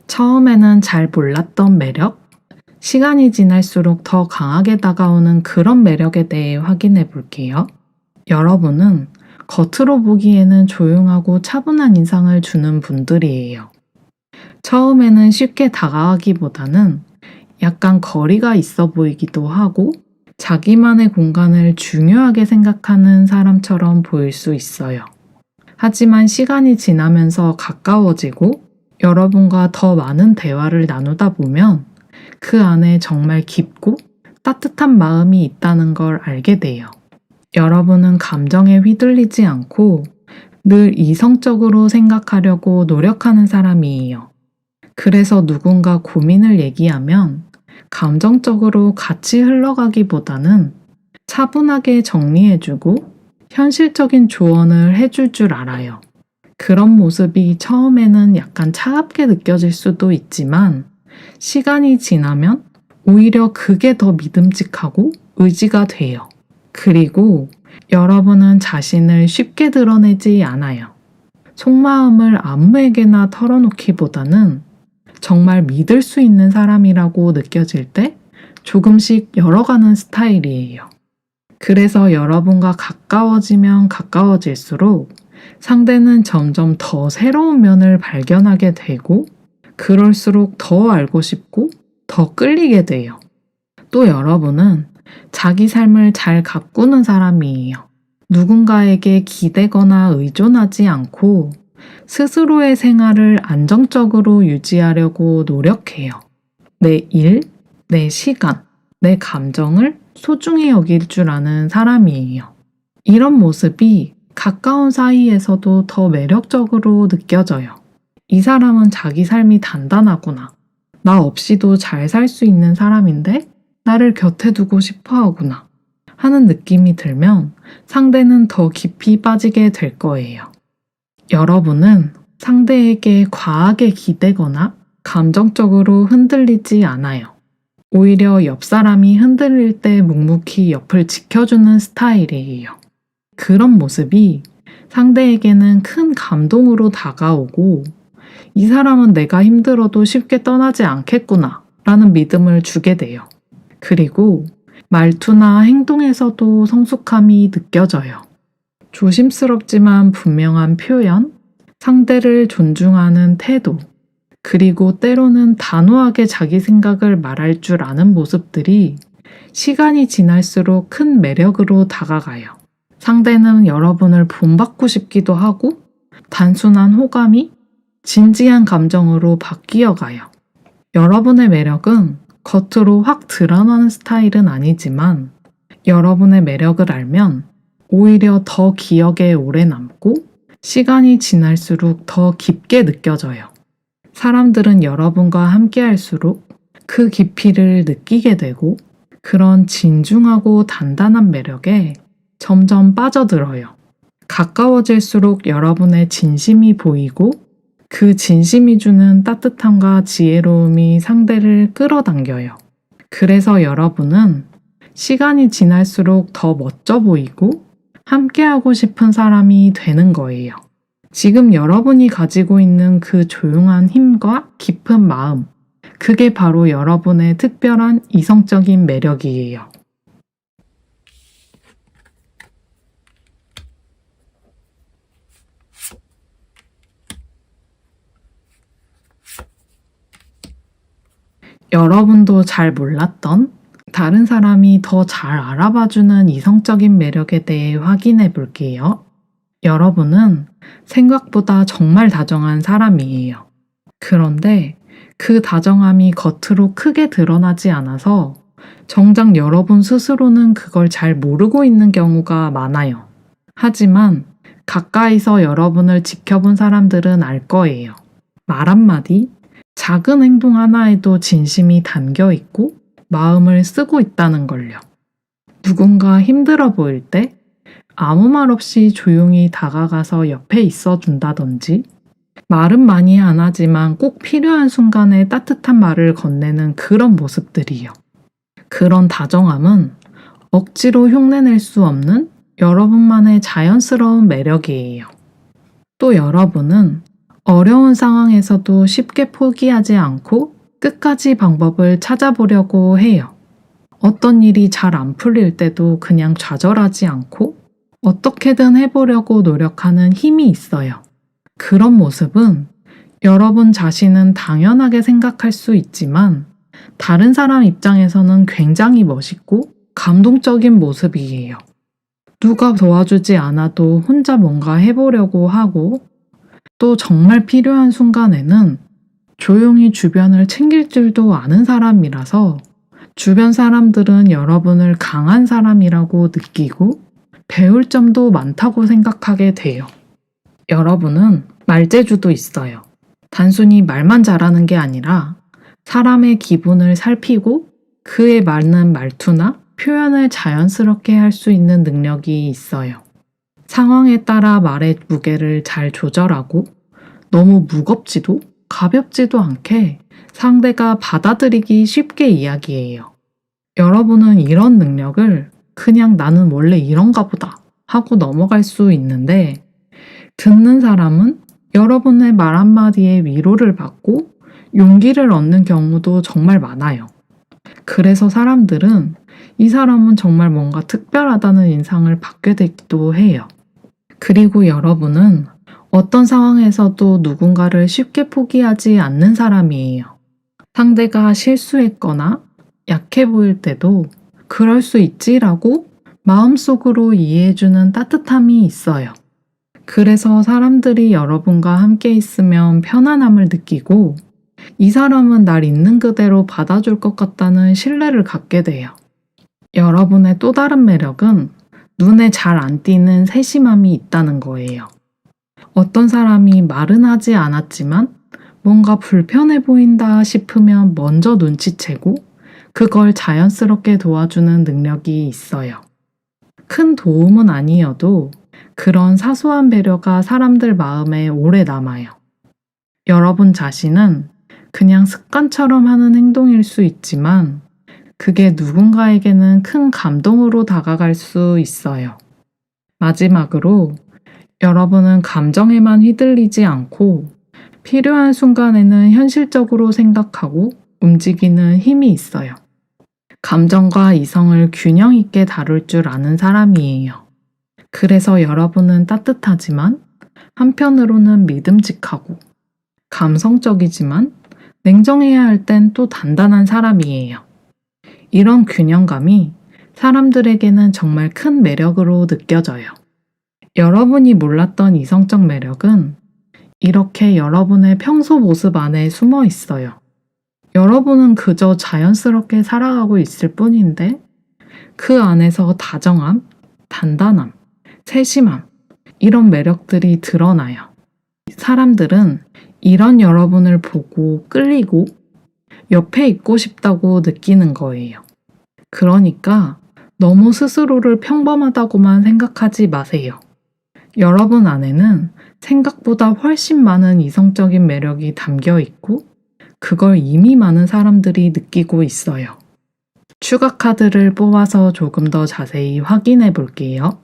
처음에는 잘 몰랐던 매력, 시간이 지날수록 더 강하게 다가오는 그런 매력에 대해 확인해 볼게요. 여러분은 겉으로 보기에는 조용하고 차분한 인상을 주는 분들이에요. 처음에는 쉽게 다가가기보다는 약간 거리가 있어 보이기도 하고 자기만의 공간을 중요하게 생각하는 사람처럼 보일 수 있어요. 하지만 시간이 지나면서 가까워지고 여러분과 더 많은 대화를 나누다 보면 그 안에 정말 깊고 따뜻한 마음이 있다는 걸 알게 돼요. 여러분은 감정에 휘둘리지 않고 늘 이성적으로 생각하려고 노력하는 사람이에요. 그래서 누군가 고민을 얘기하면 감정적으로 같이 흘러가기보다는 차분하게 정리해주고 현실적인 조언을 해줄 줄 알아요. 그런 모습이 처음에는 약간 차갑게 느껴질 수도 있지만 시간이 지나면 오히려 그게 더 믿음직하고 의지가 돼요. 그리고 여러분은 자신을 쉽게 드러내지 않아요. 속마음을 아무에게나 털어놓기보다는 정말 믿을 수 있는 사람이라고 느껴질 때 조금씩 열어가는 스타일이에요. 그래서 여러분과 가까워지면 가까워질수록 상대는 점점 더 새로운 면을 발견하게 되고 그럴수록 더 알고 싶고 더 끌리게 돼요. 또 여러분은 자기 삶을 잘 가꾸는 사람이에요. 누군가에게 기대거나 의존하지 않고 스스로의 생활을 안정적으로 유지하려고 노력해요. 내 일, 내 시간, 내 감정을 소중히 여길 줄 아는 사람이에요. 이런 모습이 가까운 사이에서도 더 매력적으로 느껴져요. 이 사람은 자기 삶이 단단하구나. 나 없이도 잘 살 수 있는 사람인데 나를 곁에 두고 싶어 하구나. 하는 느낌이 들면 상대는 더 깊이 빠지게 될 거예요. 여러분은 상대에게 과하게 기대거나 감정적으로 흔들리지 않아요. 오히려 옆 사람이 흔들릴 때 묵묵히 옆을 지켜주는 스타일이에요. 그런 모습이 상대에게는 큰 감동으로 다가오고 이 사람은 내가 힘들어도 쉽게 떠나지 않겠구나 라는 믿음을 주게 돼요. 그리고 말투나 행동에서도 성숙함이 느껴져요. 조심스럽지만 분명한 표현, 상대를 존중하는 태도, 그리고 때로는 단호하게 자기 생각을 말할 줄 아는 모습들이 시간이 지날수록 큰 매력으로 다가가요. 상대는 여러분을 본받고 싶기도 하고 단순한 호감이 진지한 감정으로 바뀌어 가요. 여러분의 매력은 겉으로 확 드러나는 스타일은 아니지만 여러분의 매력을 알면 오히려 더 기억에 오래 남고 시간이 지날수록 더 깊게 느껴져요. 사람들은 여러분과 함께 할수록 그 깊이를 느끼게 되고 그런 진중하고 단단한 매력에 점점 빠져들어요. 가까워질수록 여러분의 진심이 보이고 그 진심이 주는 따뜻함과 지혜로움이 상대를 끌어당겨요. 그래서 여러분은 시간이 지날수록 더 멋져 보이고 함께하고 싶은 사람이 되는 거예요. 지금 여러분이 가지고 있는 그 조용한 힘과 깊은 마음, 그게 바로 여러분의 특별한 이성적인 매력이에요. 여러분도 잘 몰랐던 다른 사람이 더 잘 알아봐주는 이성적인 매력에 대해 확인해 볼게요. 여러분은 생각보다 정말 다정한 사람이에요. 그런데 그 다정함이 겉으로 크게 드러나지 않아서 정작 여러분 스스로는 그걸 잘 모르고 있는 경우가 많아요. 하지만 가까이서 여러분을 지켜본 사람들은 알 거예요. 말 한마디, 작은 행동 하나에도 진심이 담겨 있고 마음을 쓰고 있다는 걸요. 누군가 힘들어 보일 때 아무 말 없이 조용히 다가가서 옆에 있어 준다든지, 말은 많이 안 하지만 꼭 필요한 순간에 따뜻한 말을 건네는 그런 모습들이요. 그런 다정함은 억지로 흉내낼 수 없는 여러분만의 자연스러운 매력이에요. 또 여러분은 어려운 상황에서도 쉽게 포기하지 않고 끝까지 방법을 찾아보려고 해요. 어떤 일이 잘 안 풀릴 때도 그냥 좌절하지 않고 어떻게든 해보려고 노력하는 힘이 있어요. 그런 모습은 여러분 자신은 당연하게 생각할 수 있지만 다른 사람 입장에서는 굉장히 멋있고 감동적인 모습이에요. 누가 도와주지 않아도 혼자 뭔가 해보려고 하고 또 정말 필요한 순간에는 조용히 주변을 챙길 줄도 아는 사람이라서 주변 사람들은 여러분을 강한 사람이라고 느끼고 배울 점도 많다고 생각하게 돼요. 여러분은 말재주도 있어요. 단순히 말만 잘하는 게 아니라 사람의 기분을 살피고 그에 맞는 말투나 표현을 자연스럽게 할 수 있는 능력이 있어요. 상황에 따라 말의 무게를 잘 조절하고 너무 무겁지도 가볍지도 않게 상대가 받아들이기 쉽게 이야기해요. 여러분은 이런 능력을 그냥 나는 원래 이런가 보다 하고 넘어갈 수 있는데 듣는 사람은 여러분의 말 한마디에 위로를 받고 용기를 얻는 경우도 정말 많아요. 그래서 사람들은 이 사람은 정말 뭔가 특별하다는 인상을 받게 되기도 해요. 그리고 여러분은 어떤 상황에서도 누군가를 쉽게 포기하지 않는 사람이에요. 상대가 실수했거나 약해 보일 때도 그럴 수 있지라고 마음속으로 이해해주는 따뜻함이 있어요. 그래서 사람들이 여러분과 함께 있으면 편안함을 느끼고 이 사람은 날 있는 그대로 받아줄 것 같다는 신뢰를 갖게 돼요. 여러분의 또 다른 매력은 눈에 잘 안 띄는 세심함이 있다는 거예요. 어떤 사람이 말은 하지 않았지만 뭔가 불편해 보인다 싶으면 먼저 눈치채고 그걸 자연스럽게 도와주는 능력이 있어요. 큰 도움은 아니어도 그런 사소한 배려가 사람들 마음에 오래 남아요. 여러분 자신은 그냥 습관처럼 하는 행동일 수 있지만 그게 누군가에게는 큰 감동으로 다가갈 수 있어요. 마지막으로 여러분은 감정에만 휘둘리지 않고 필요한 순간에는 현실적으로 생각하고 움직이는 힘이 있어요. 감정과 이성을 균형 있게 다룰 줄 아는 사람이에요. 그래서 여러분은 따뜻하지만 한편으로는 믿음직하고 감성적이지만 냉정해야 할 땐 또 단단한 사람이에요. 이런 균형감이 사람들에게는 정말 큰 매력으로 느껴져요. 여러분이 몰랐던 이성적 매력은 이렇게 여러분의 평소 모습 안에 숨어 있어요. 여러분은 그저 자연스럽게 살아가고 있을 뿐인데 그 안에서 다정함, 단단함, 세심함 이런 매력들이 드러나요. 사람들은 이런 여러분을 보고 끌리고 옆에 있고 싶다고 느끼는 거예요. 그러니까 너무 스스로를 평범하다고만 생각하지 마세요. 여러분 안에는 생각보다 훨씬 많은 이성적인 매력이 담겨 있고 그걸 이미 많은 사람들이 느끼고 있어요. 추가 카드를 뽑아서 조금 더 자세히 확인해 볼게요.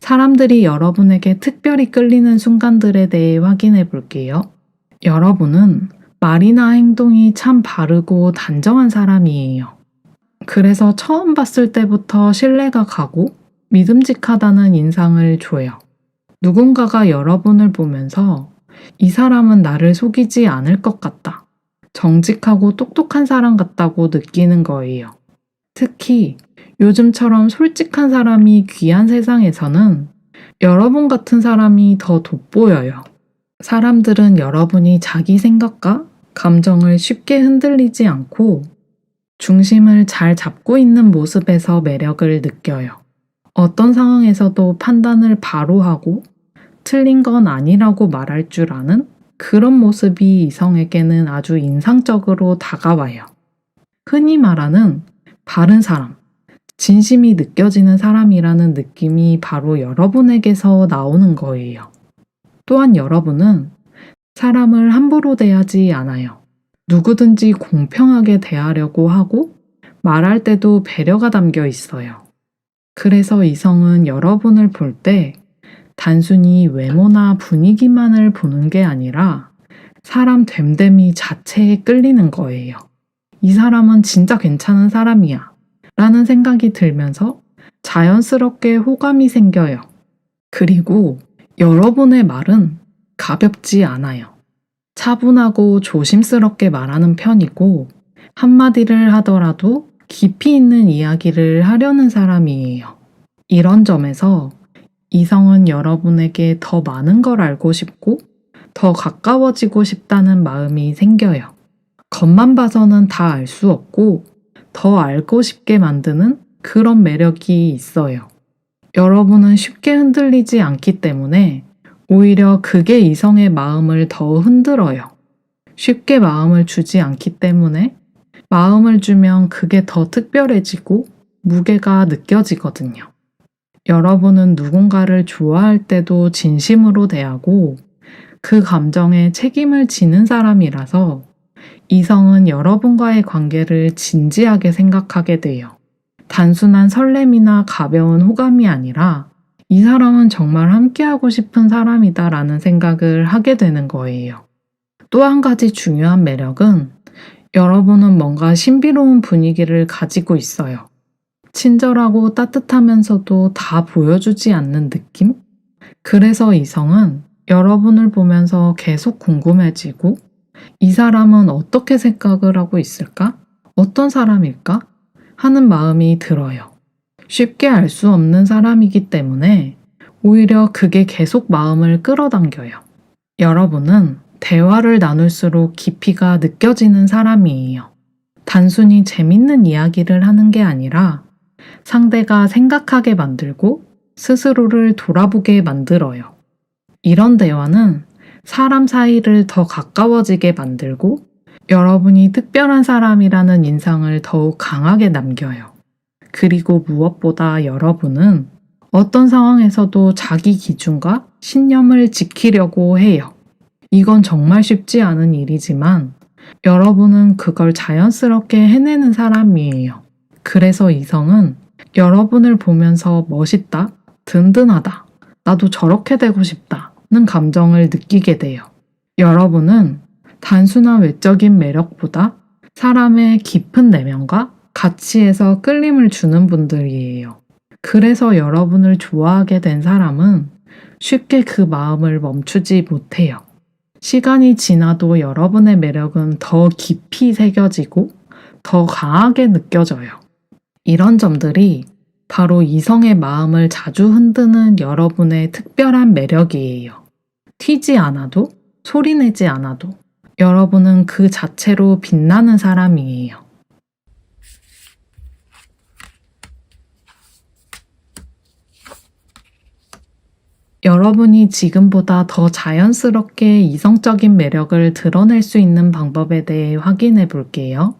사람들이 여러분에게 특별히 끌리는 순간들에 대해 확인해 볼게요. 여러분은 말이나 행동이 참 바르고 단정한 사람이에요. 그래서 처음 봤을 때부터 신뢰가 가고 믿음직하다는 인상을 줘요. 누군가가 여러분을 보면서 이 사람은 나를 속이지 않을 것 같다. 정직하고 똑똑한 사람 같다고 느끼는 거예요. 특히 요즘처럼 솔직한 사람이 귀한 세상에서는 여러분 같은 사람이 더 돋보여요. 사람들은 여러분이 자기 생각과 감정을 쉽게 흔들리지 않고 중심을 잘 잡고 있는 모습에서 매력을 느껴요. 어떤 상황에서도 판단을 바로 하고 틀린 건 아니라고 말할 줄 아는 그런 모습이 이성에게는 아주 인상적으로 다가와요. 흔히 말하는 바른 사람, 진심이 느껴지는 사람이라는 느낌이 바로 여러분에게서 나오는 거예요. 또한 여러분은 사람을 함부로 대하지 않아요. 누구든지 공평하게 대하려고 하고 말할 때도 배려가 담겨 있어요. 그래서 이성은 여러분을 볼 때 단순히 외모나 분위기만을 보는 게 아니라 사람 됨됨이 자체에 끌리는 거예요. 이 사람은 진짜 괜찮은 사람이야 라는 생각이 들면서 자연스럽게 호감이 생겨요. 그리고 여러분의 말은 가볍지 않아요. 차분하고 조심스럽게 말하는 편이고 한마디를 하더라도 깊이 있는 이야기를 하려는 사람이에요. 이런 점에서 이성은 여러분에게 더 많은 걸 알고 싶고 더 가까워지고 싶다는 마음이 생겨요. 겉만 봐서는 다 알 수 없고 더 알고 싶게 만드는 그런 매력이 있어요. 여러분은 쉽게 흔들리지 않기 때문에 오히려 그게 이성의 마음을 더 흔들어요. 쉽게 마음을 주지 않기 때문에 마음을 주면 그게 더 특별해지고 무게가 느껴지거든요. 여러분은 누군가를 좋아할 때도 진심으로 대하고 그 감정에 책임을 지는 사람이라서 이성은 여러분과의 관계를 진지하게 생각하게 돼요. 단순한 설렘이나 가벼운 호감이 아니라 이 사람은 정말 함께하고 싶은 사람이다 라는 생각을 하게 되는 거예요. 또 한 가지 중요한 매력은 여러분은 뭔가 신비로운 분위기를 가지고 있어요. 친절하고 따뜻하면서도 다 보여주지 않는 느낌? 그래서 이성은 여러분을 보면서 계속 궁금해지고 이 사람은 어떻게 생각을 하고 있을까? 어떤 사람일까? 하는 마음이 들어요. 쉽게 알 수 없는 사람이기 때문에 오히려 그게 계속 마음을 끌어당겨요. 여러분은 대화를 나눌수록 깊이가 느껴지는 사람이에요. 단순히 재밌는 이야기를 하는 게 아니라 상대가 생각하게 만들고 스스로를 돌아보게 만들어요. 이런 대화는 사람 사이를 더 가까워지게 만들고 여러분이 특별한 사람이라는 인상을 더욱 강하게 남겨요. 그리고 무엇보다 여러분은 어떤 상황에서도 자기 기준과 신념을 지키려고 해요. 이건 정말 쉽지 않은 일이지만 여러분은 그걸 자연스럽게 해내는 사람이에요. 그래서 이성은 여러분을 보면서 멋있다, 든든하다, 나도 저렇게 되고 싶다는 감정을 느끼게 돼요. 여러분은 단순한 외적인 매력보다 사람의 깊은 내면과 가치에서 끌림을 주는 분들이에요. 그래서 여러분을 좋아하게 된 사람은 쉽게 그 마음을 멈추지 못해요. 시간이 지나도 여러분의 매력은 더 깊이 새겨지고 더 강하게 느껴져요. 이런 점들이 바로 이성의 마음을 자주 흔드는 여러분의 특별한 매력이에요. 튀지 않아도, 소리내지 않아도 여러분은 그 자체로 빛나는 사람이에요. 여러분이 지금보다 더 자연스럽게 이성적인 매력을 드러낼 수 있는 방법에 대해 확인해 볼게요.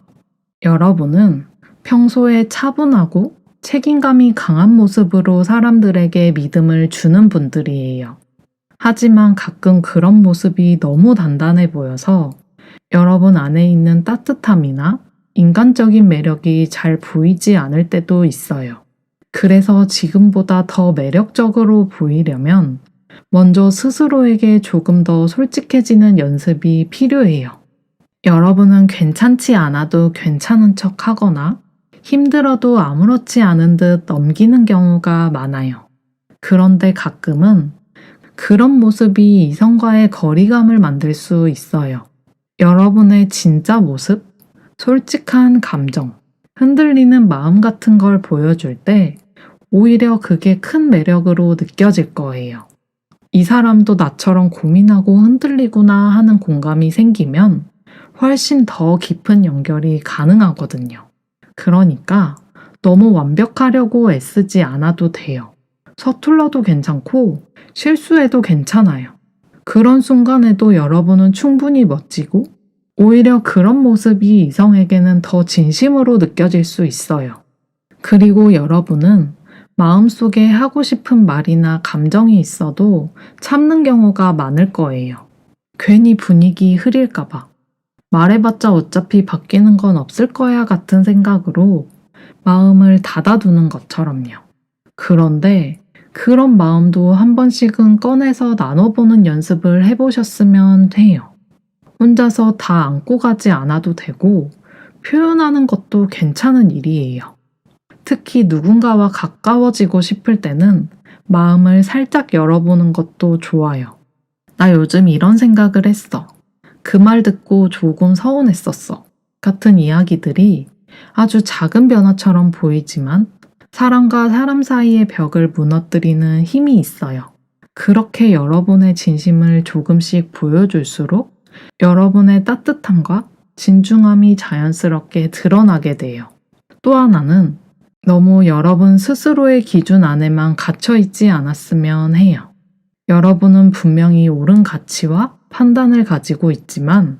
여러분은 평소에 차분하고 책임감이 강한 모습으로 사람들에게 믿음을 주는 분들이에요. 하지만 가끔 그런 모습이 너무 단단해 보여서 여러분 안에 있는 따뜻함이나 인간적인 매력이 잘 보이지 않을 때도 있어요. 그래서 지금보다 더 매력적으로 보이려면 먼저 스스로에게 조금 더 솔직해지는 연습이 필요해요. 여러분은 괜찮지 않아도 괜찮은 척 하거나 힘들어도 아무렇지 않은 듯 넘기는 경우가 많아요. 그런데 가끔은 그런 모습이 이성과의 거리감을 만들 수 있어요. 여러분의 진짜 모습, 솔직한 감정, 흔들리는 마음 같은 걸 보여줄 때 오히려 그게 큰 매력으로 느껴질 거예요. 이 사람도 나처럼 고민하고 흔들리구나 하는 공감이 생기면 훨씬 더 깊은 연결이 가능하거든요. 그러니까 너무 완벽하려고 애쓰지 않아도 돼요. 서툴러도 괜찮고 실수해도 괜찮아요. 그런 순간에도 여러분은 충분히 멋지고 오히려 그런 모습이 이성에게는 더 진심으로 느껴질 수 있어요. 그리고 여러분은 마음속에 하고 싶은 말이나 감정이 있어도 참는 경우가 많을 거예요. 괜히 분위기 흐릴까봐. 말해봤자 어차피 바뀌는 건 없을 거야 같은 생각으로 마음을 닫아두는 것처럼요. 그런데 그런 마음도 한 번씩은 꺼내서 나눠보는 연습을 해보셨으면 해요. 혼자서 다 안고 가지 않아도 되고 표현하는 것도 괜찮은 일이에요. 특히 누군가와 가까워지고 싶을 때는 마음을 살짝 열어보는 것도 좋아요. 나 요즘 이런 생각을 했어. 그 말 듣고 조금 서운했었어. 같은 이야기들이 아주 작은 변화처럼 보이지만 사람과 사람 사이의 벽을 무너뜨리는 힘이 있어요. 그렇게 여러분의 진심을 조금씩 보여줄수록 여러분의 따뜻함과 진중함이 자연스럽게 드러나게 돼요. 또 하나는 너무 여러분 스스로의 기준 안에만 갇혀있지 않았으면 해요. 여러분은 분명히 옳은 가치와 판단을 가지고 있지만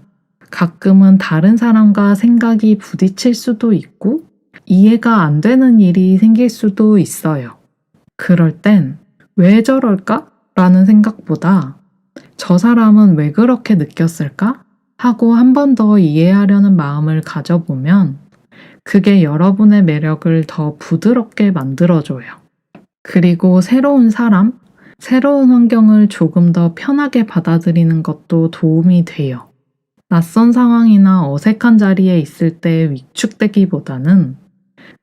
가끔은 다른 사람과 생각이 부딪힐 수도 있고 이해가 안 되는 일이 생길 수도 있어요. 그럴 땐 왜 저럴까? 라는 생각보다 저 사람은 왜 그렇게 느꼈을까? 하고 한 번 더 이해하려는 마음을 가져보면 그게 여러분의 매력을 더 부드럽게 만들어줘요. 그리고 새로운 사람, 새로운 환경을 조금 더 편하게 받아들이는 것도 도움이 돼요. 낯선 상황이나 어색한 자리에 있을 때 위축되기보다는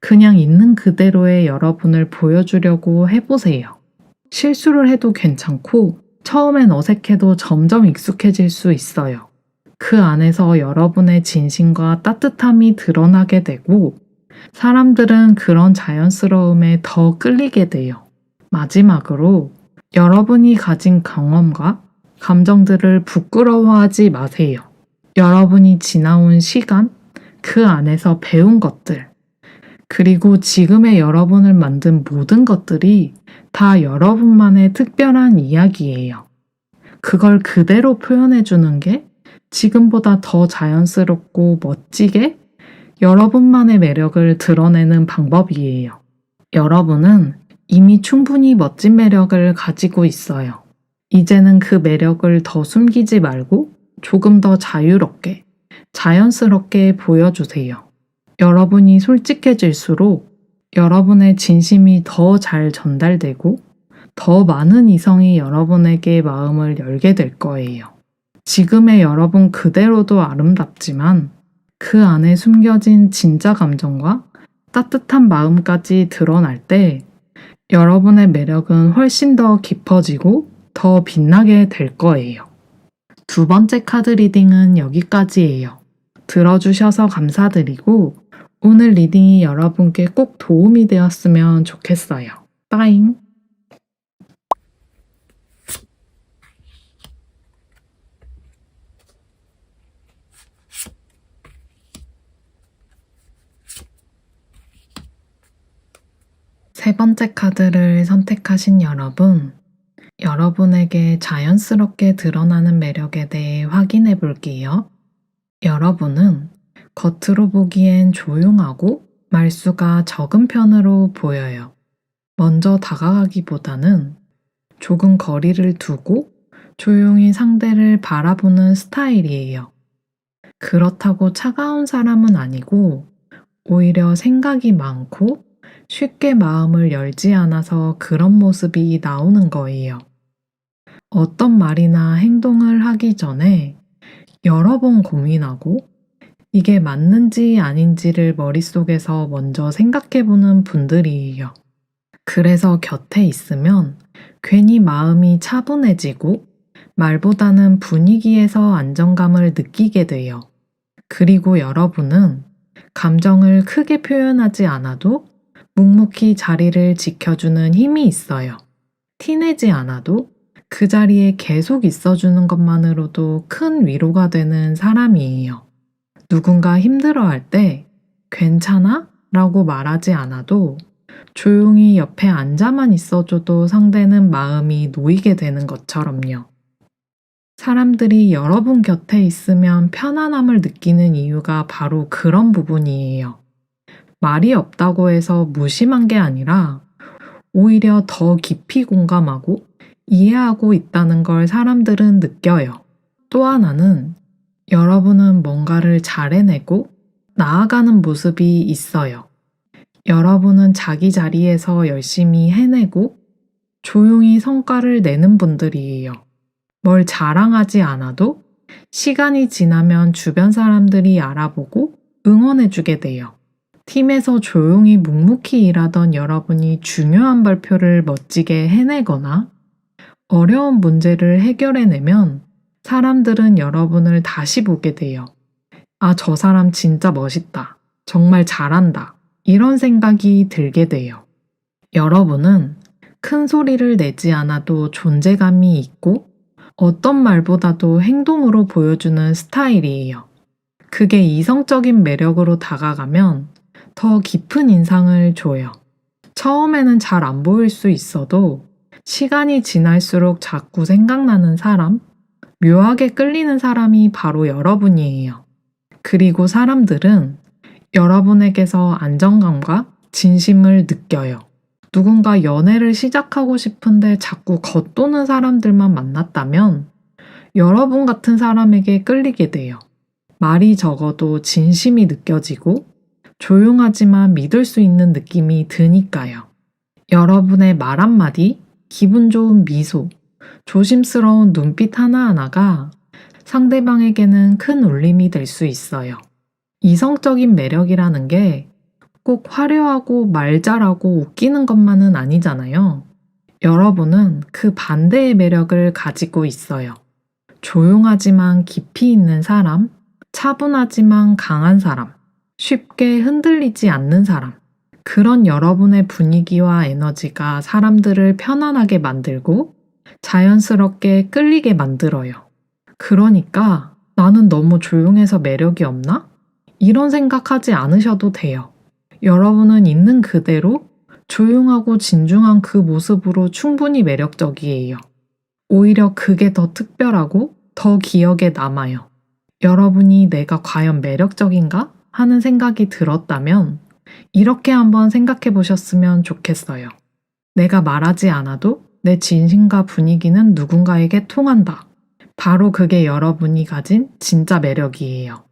그냥 있는 그대로의 여러분을 보여주려고 해보세요. 실수를 해도 괜찮고 처음엔 어색해도 점점 익숙해질 수 있어요. 그 안에서 여러분의 진심과 따뜻함이 드러나게 되고 사람들은 그런 자연스러움에 더 끌리게 돼요. 마지막으로 여러분이 가진 경험과 감정들을 부끄러워하지 마세요. 여러분이 지나온 시간, 그 안에서 배운 것들, 그리고 지금의 여러분을 만든 모든 것들이 다 여러분만의 특별한 이야기예요. 그걸 그대로 표현해주는 게 지금보다 더 자연스럽고 멋지게 여러분만의 매력을 드러내는 방법이에요. 여러분은 이미 충분히 멋진 매력을 가지고 있어요. 이제는 그 매력을 더 숨기지 말고 조금 더 자유롭게, 자연스럽게 보여주세요. 여러분이 솔직해질수록 여러분의 진심이 더 잘 전달되고 더 많은 이성이 여러분에게 마음을 열게 될 거예요. 지금의 여러분 그대로도 아름답지만 그 안에 숨겨진 진짜 감정과 따뜻한 마음까지 드러날 때 여러분의 매력은 훨씬 더 깊어지고 더 빛나게 될 거예요. 두 번째 카드 리딩은 여기까지예요. 들어주셔서 감사드리고 오늘 리딩이 여러분께 꼭 도움이 되었으면 좋겠어요. 빠잉! 세 번째 카드를 선택하신 여러분, 여러분에게 자연스럽게 드러나는 매력에 대해 확인해 볼게요. 여러분은 겉으로 보기엔 조용하고 말수가 적은 편으로 보여요. 먼저 다가가기보다는 조금 거리를 두고 조용히 상대를 바라보는 스타일이에요. 그렇다고 차가운 사람은 아니고 오히려 생각이 많고 쉽게 마음을 열지 않아서 그런 모습이 나오는 거예요. 어떤 말이나 행동을 하기 전에 여러 번 고민하고 이게 맞는지 아닌지를 머릿속에서 먼저 생각해보는 분들이에요. 그래서 곁에 있으면 괜히 마음이 차분해지고 말보다는 분위기에서 안정감을 느끼게 돼요. 그리고 여러분은 감정을 크게 표현하지 않아도 묵묵히 자리를 지켜주는 힘이 있어요. 티내지 않아도 그 자리에 계속 있어주는 것만으로도 큰 위로가 되는 사람이에요. 누군가 힘들어할 때 괜찮아? 라고 말하지 않아도 조용히 옆에 앉아만 있어줘도 상대는 마음이 놓이게 되는 것처럼요. 사람들이 여러분 곁에 있으면 편안함을 느끼는 이유가 바로 그런 부분이에요. 말이 없다고 해서 무심한 게 아니라 오히려 더 깊이 공감하고 이해하고 있다는 걸 사람들은 느껴요. 또 하나는 여러분은 뭔가를 잘 해내고 나아가는 모습이 있어요. 여러분은 자기 자리에서 열심히 해내고 조용히 성과를 내는 분들이에요. 뭘 자랑하지 않아도 시간이 지나면 주변 사람들이 알아보고 응원해주게 돼요. 팀에서 조용히 묵묵히 일하던 여러분이 중요한 발표를 멋지게 해내거나 어려운 문제를 해결해내면 사람들은 여러분을 다시 보게 돼요. 아, 저 사람 진짜 멋있다. 정말 잘한다. 이런 생각이 들게 돼요. 여러분은 큰 소리를 내지 않아도 존재감이 있고 어떤 말보다도 행동으로 보여주는 스타일이에요. 그게 이성적인 매력으로 다가가면 더 깊은 인상을 줘요. 처음에는 잘 안 보일 수 있어도 시간이 지날수록 자꾸 생각나는 사람, 묘하게 끌리는 사람이 바로 여러분이에요. 그리고 사람들은 여러분에게서 안정감과 진심을 느껴요. 누군가 연애를 시작하고 싶은데 자꾸 겉도는 사람들만 만났다면 여러분 같은 사람에게 끌리게 돼요. 말이 적어도 진심이 느껴지고 조용하지만 믿을 수 있는 느낌이 드니까요. 여러분의 말 한마디, 기분 좋은 미소, 조심스러운 눈빛 하나하나가 상대방에게는 큰 울림이 될 수 있어요. 이성적인 매력이라는 게 꼭 화려하고 말 잘하고 웃기는 것만은 아니잖아요. 여러분은 그 반대의 매력을 가지고 있어요. 조용하지만 깊이 있는 사람, 차분하지만 강한 사람, 쉽게 흔들리지 않는 사람. 그런 여러분의 분위기와 에너지가 사람들을 편안하게 만들고 자연스럽게 끌리게 만들어요. 그러니까 나는 너무 조용해서 매력이 없나? 이런 생각하지 않으셔도 돼요. 여러분은 있는 그대로 조용하고 진중한 그 모습으로 충분히 매력적이에요. 오히려 그게 더 특별하고 더 기억에 남아요. 여러분이 내가 과연 매력적인가? 하는 생각이 들었다면 이렇게 한번 생각해 보셨으면 좋겠어요. 내가 말하지 않아도 내 진심과 분위기는 누군가에게 통한다. 바로 그게 여러분이 가진 진짜 매력이에요.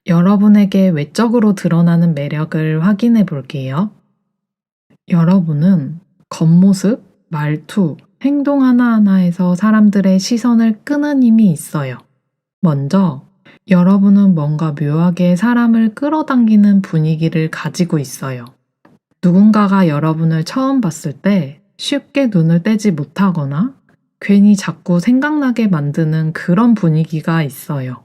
여러분에게 외적으로 드러나는 매력을 확인해 볼게요. 여러분은 겉모습, 말투, 행동 하나하나에서 사람들의 시선을 끄는 힘이 있어요. 먼저, 여러분은 뭔가 묘하게 사람을 끌어당기는 분위기를 가지고 있어요. 누군가가 여러분을 처음 봤을 때 쉽게 눈을 떼지 못하거나 괜히 자꾸 생각나게 만드는 그런 분위기가 있어요.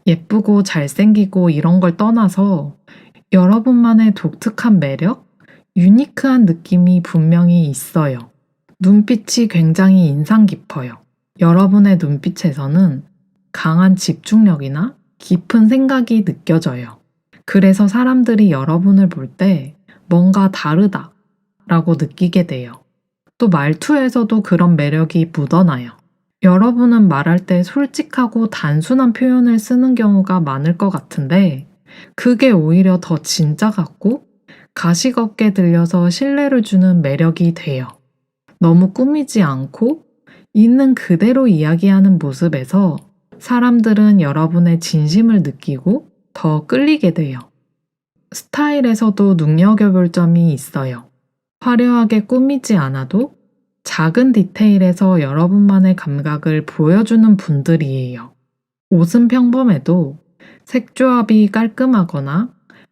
예쁘고 잘생기고 이런 걸 떠나서 여러분만의 독특한 매력, 유니크한 느낌이 분명히 있어요. 눈빛이 굉장히 인상 깊어요. 여러분의 눈빛에서는 강한 집중력이나 깊은 생각이 느껴져요. 그래서 사람들이 여러분을 볼 때 뭔가 다르다 라고 느끼게 돼요. 또 말투에서도 그런 매력이 묻어나요. 여러분은 말할 때 솔직하고 단순한 표현을 쓰는 경우가 많을 것 같은데 그게 오히려 더 진짜 같고 가식 없게 들려서 신뢰를 주는 매력이 돼요. 너무 꾸미지 않고 있는 그대로 이야기하는 모습에서 사람들은 여러분의 진심을 느끼고 더 끌리게 돼요. 스타일에서도 눈여겨볼 점이 있어요. 화려하게 꾸미지 않아도 작은 디테일에서 여러분만의 감각을 보여주는 분들이에요. 옷은 평범해도 색조합이 깔끔하거나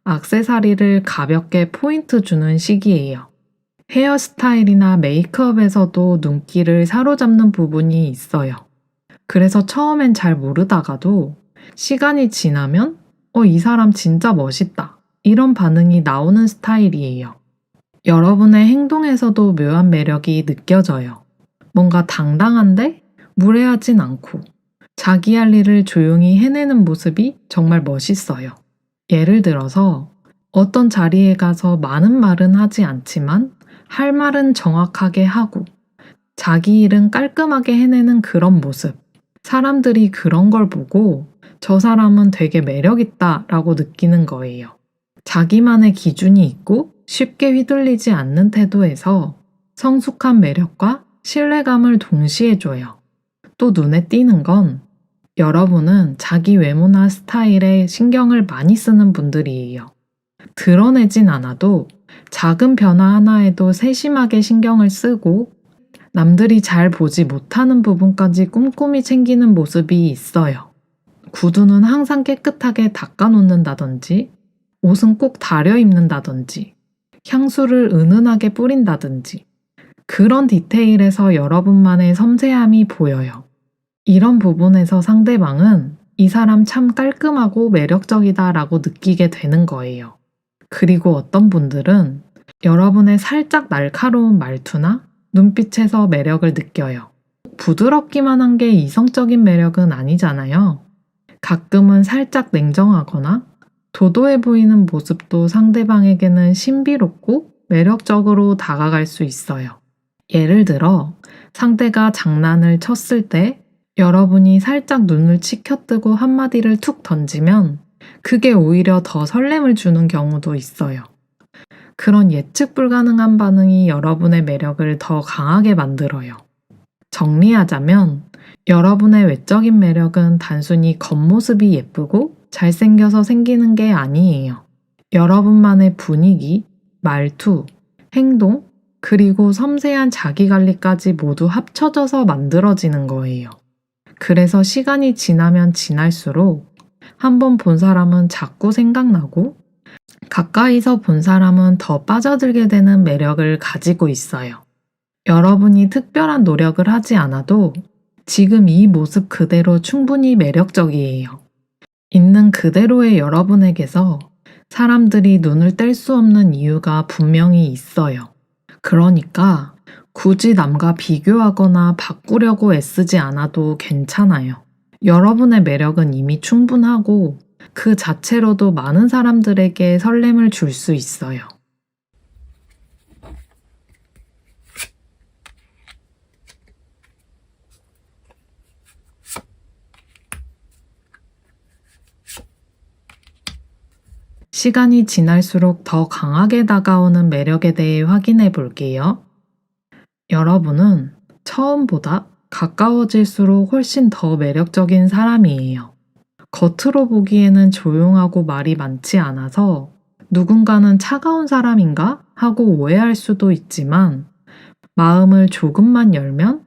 액세서리를 가볍게 포인트 주는 식이에요. 헤어스타일이나 메이크업에서도 눈길을 사로잡는 부분이 있어요. 그래서 처음엔 잘 모르다가도 시간이 지나면 이 사람 진짜 멋있다. 이런 반응이 나오는 스타일이에요. 여러분의 행동에서도 묘한 매력이 느껴져요. 뭔가 당당한데 무례하진 않고 자기 할 일을 조용히 해내는 모습이 정말 멋있어요. 예를 들어서 어떤 자리에 가서 많은 말은 하지 않지만 할 말은 정확하게 하고 자기 일은 깔끔하게 해내는 그런 모습. 사람들이 그런 걸 보고 저 사람은 되게 매력있다 라고 느끼는 거예요. 자기만의 기준이 있고 쉽게 휘둘리지 않는 태도에서 성숙한 매력과 신뢰감을 동시에 줘요. 또 눈에 띄는 건 여러분은 자기 외모나 스타일에 신경을 많이 쓰는 분들이에요. 드러내진 않아도 작은 변화 하나에도 세심하게 신경을 쓰고 남들이 잘 보지 못하는 부분까지 꼼꼼히 챙기는 모습이 있어요. 구두는 항상 깨끗하게 닦아놓는다든지, 옷은 꼭 다려 입는다든지, 향수를 은은하게 뿌린다든지, 그런 디테일에서 여러분만의 섬세함이 보여요. 이런 부분에서 상대방은 이 사람 참 깔끔하고 매력적이다 라고 느끼게 되는 거예요. 그리고 어떤 분들은 여러분의 살짝 날카로운 말투나 눈빛에서 매력을 느껴요. 부드럽기만 한 게 이성적인 매력은 아니잖아요. 가끔은 살짝 냉정하거나 도도해 보이는 모습도 상대방에게는 신비롭고 매력적으로 다가갈 수 있어요. 예를 들어 상대가 장난을 쳤을 때 여러분이 살짝 눈을 치켜뜨고 한마디를 툭 던지면 그게 오히려 더 설렘을 주는 경우도 있어요. 그런 예측 불가능한 반응이 여러분의 매력을 더 강하게 만들어요. 정리하자면 여러분의 외적인 매력은 단순히 겉모습이 예쁘고 잘생겨서 생기는 게 아니에요. 여러분만의 분위기, 말투, 행동, 그리고 섬세한 자기관리까지 모두 합쳐져서 만들어지는 거예요. 그래서 시간이 지나면 지날수록 한번 본 사람은 자꾸 생각나고 가까이서 본 사람은 더 빠져들게 되는 매력을 가지고 있어요. 여러분이 특별한 노력을 하지 않아도 지금 이 모습 그대로 충분히 매력적이에요. 있는 그대로의 여러분에게서 사람들이 눈을 뗄 수 없는 이유가 분명히 있어요. 그러니까 굳이 남과 비교하거나 바꾸려고 애쓰지 않아도 괜찮아요. 여러분의 매력은 이미 충분하고 그 자체로도 많은 사람들에게 설렘을 줄 수 있어요. 시간이 지날수록 더 강하게 다가오는 매력에 대해 확인해 볼게요. 여러분은 처음보다 가까워질수록 훨씬 더 매력적인 사람이에요. 겉으로 보기에는 조용하고 말이 많지 않아서 누군가는 차가운 사람인가 하고 오해할 수도 있지만 마음을 조금만 열면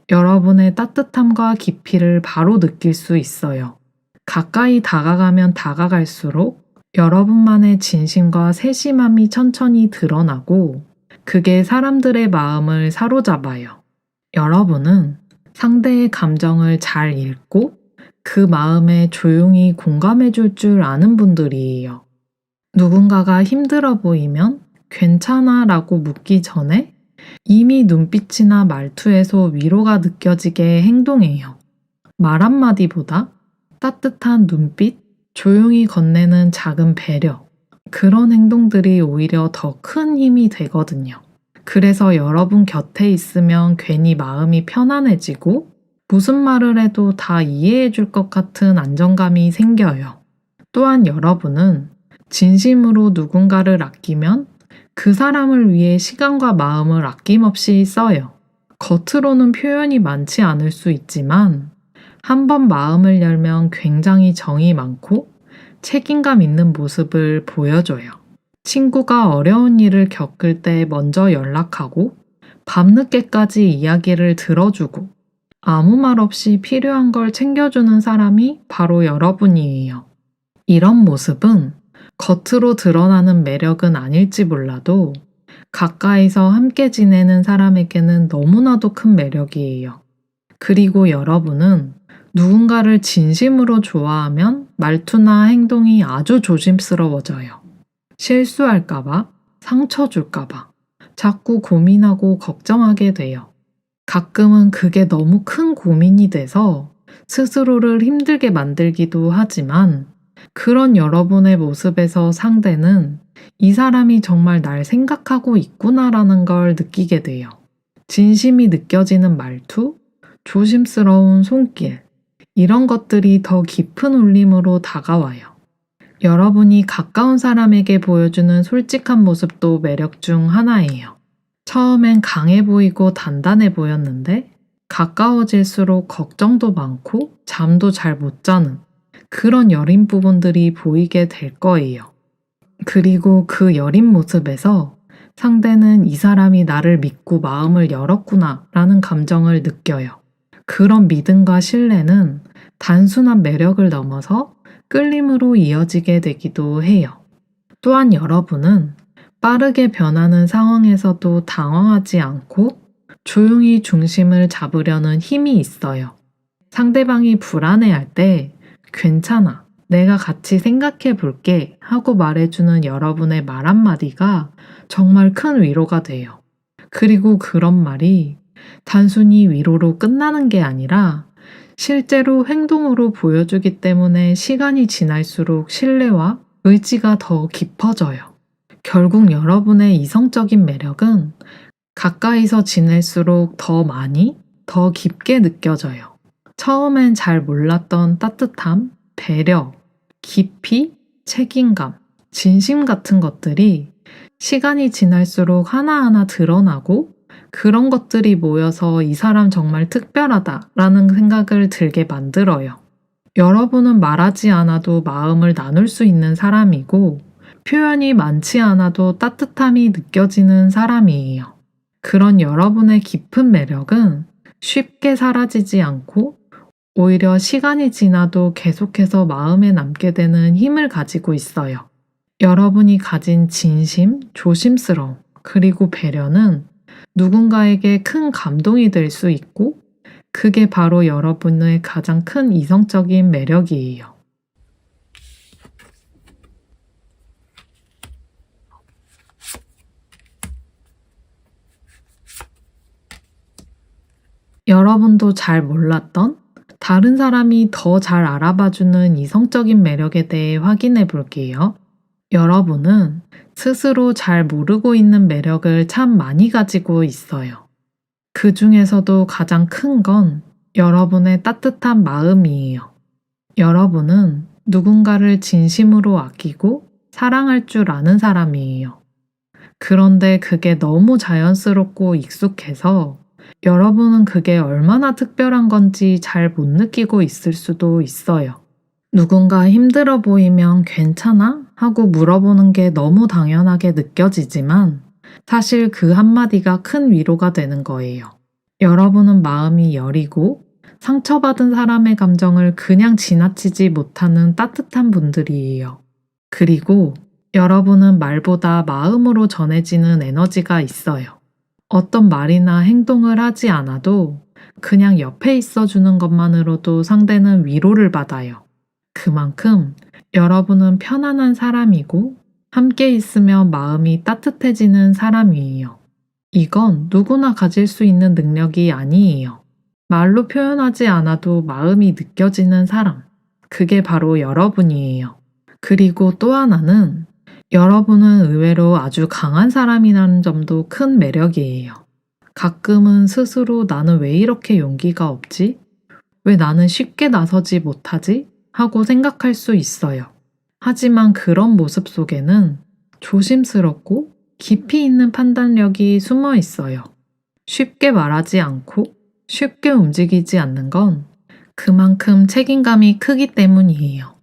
여러분의 따뜻함과 깊이를 바로 느낄 수 있어요. 가까이 다가가면 다가갈수록 여러분만의 진심과 세심함이 천천히 드러나고 그게 사람들의 마음을 사로잡아요. 여러분은 상대의 감정을 잘 읽고 그 마음에 조용히 공감해 줄 아는 분들이에요. 누군가가 힘들어 보이면 괜찮아 라고 묻기 전에 이미 눈빛이나 말투에서 위로가 느껴지게 행동해요. 말 한마디보다 따뜻한 눈빛, 조용히 건네는 작은 배려, 그런 행동들이 오히려 더 큰 힘이 되거든요. 그래서 여러분 곁에 있으면 괜히 마음이 편안해지고 무슨 말을 해도 다 이해해 줄 것 같은 안정감이 생겨요. 또한 여러분은 진심으로 누군가를 아끼면 그 사람을 위해 시간과 마음을 아낌없이 써요. 겉으로는 표현이 많지 않을 수 있지만 한번 마음을 열면 굉장히 정이 많고 책임감 있는 모습을 보여줘요. 친구가 어려운 일을 겪을 때 먼저 연락하고 밤늦게까지 이야기를 들어주고 아무 말 없이 필요한 걸 챙겨주는 사람이 바로 여러분이에요. 이런 모습은 겉으로 드러나는 매력은 아닐지 몰라도 가까이서 함께 지내는 사람에게는 너무나도 큰 매력이에요. 그리고 여러분은 누군가를 진심으로 좋아하면 말투나 행동이 아주 조심스러워져요. 실수할까봐, 상처 줄까봐 자꾸 고민하고 걱정하게 돼요. 가끔은 그게 너무 큰 고민이 돼서 스스로를 힘들게 만들기도 하지만 그런 여러분의 모습에서 상대는 이 사람이 정말 날 생각하고 있구나라는 걸 느끼게 돼요. 진심이 느껴지는 말투, 조심스러운 손길, 이런 것들이 더 깊은 울림으로 다가와요. 여러분이 가까운 사람에게 보여주는 솔직한 모습도 매력 중 하나예요. 처음엔 강해 보이고 단단해 보였는데 가까워질수록 걱정도 많고 잠도 잘 못 자는 그런 여린 부분들이 보이게 될 거예요. 그리고 그 여린 모습에서 상대는 이 사람이 나를 믿고 마음을 열었구나 라는 감정을 느껴요. 그런 믿음과 신뢰는 단순한 매력을 넘어서 끌림으로 이어지게 되기도 해요. 또한 여러분은 빠르게 변하는 상황에서도 당황하지 않고 조용히 중심을 잡으려는 힘이 있어요. 상대방이 불안해할 때 괜찮아, 내가 같이 생각해 볼게 하고 말해주는 여러분의 말 한마디가 정말 큰 위로가 돼요. 그리고 그런 말이 단순히 위로로 끝나는 게 아니라 실제로 행동으로 보여주기 때문에 시간이 지날수록 신뢰와 의지가 더 깊어져요. 결국 여러분의 이성적인 매력은 가까이서 지낼수록 더 많이, 더 깊게 느껴져요. 처음엔 잘 몰랐던 따뜻함, 배려, 깊이, 책임감, 진심 같은 것들이 시간이 지날수록 하나하나 드러나고 그런 것들이 모여서 이 사람 정말 특별하다라는 생각을 들게 만들어요. 여러분은 말하지 않아도 마음을 나눌 수 있는 사람이고 표현이 많지 않아도 따뜻함이 느껴지는 사람이에요. 그런 여러분의 깊은 매력은 쉽게 사라지지 않고 오히려 시간이 지나도 계속해서 마음에 남게 되는 힘을 가지고 있어요. 여러분이 가진 진심, 조심스러움, 그리고 배려는 누군가에게 큰 감동이 될 수 있고 그게 바로 여러분의 가장 큰 이성적인 매력이에요. 여러분도 잘 몰랐던 다른 사람이 더 잘 알아봐주는 이성적인 매력에 대해 확인해 볼게요. 여러분은 스스로 잘 모르고 있는 매력을 참 많이 가지고 있어요. 그 중에서도 가장 큰 건 여러분의 따뜻한 마음이에요. 여러분은 누군가를 진심으로 아끼고 사랑할 줄 아는 사람이에요. 그런데 그게 너무 자연스럽고 익숙해서 여러분은 그게 얼마나 특별한 건지 잘 못 느끼고 있을 수도 있어요. 누군가 힘들어 보이면 괜찮아? 하고 물어보는 게 너무 당연하게 느껴지지만 사실 그 한마디가 큰 위로가 되는 거예요. 여러분은 마음이 여리고 상처받은 사람의 감정을 그냥 지나치지 못하는 따뜻한 분들이에요. 그리고 여러분은 말보다 마음으로 전해지는 에너지가 있어요. 어떤 말이나 행동을 하지 않아도 그냥 옆에 있어주는 것만으로도 상대는 위로를 받아요. 그만큼 여러분은 편안한 사람이고 함께 있으면 마음이 따뜻해지는 사람이에요. 이건 누구나 가질 수 있는 능력이 아니에요. 말로 표현하지 않아도 마음이 느껴지는 사람. 그게 바로 여러분이에요. 그리고 또 하나는 여러분은 의외로 아주 강한 사람이라는 점도 큰 매력이에요. 가끔은 스스로 나는 왜 이렇게 용기가 없지? 왜 나는 쉽게 나서지 못하지? 하고 생각할 수 있어요. 하지만 그런 모습 속에는 조심스럽고 깊이 있는 판단력이 숨어 있어요. 쉽게 말하지 않고 쉽게 움직이지 않는 건 그만큼 책임감이 크기 때문이에요.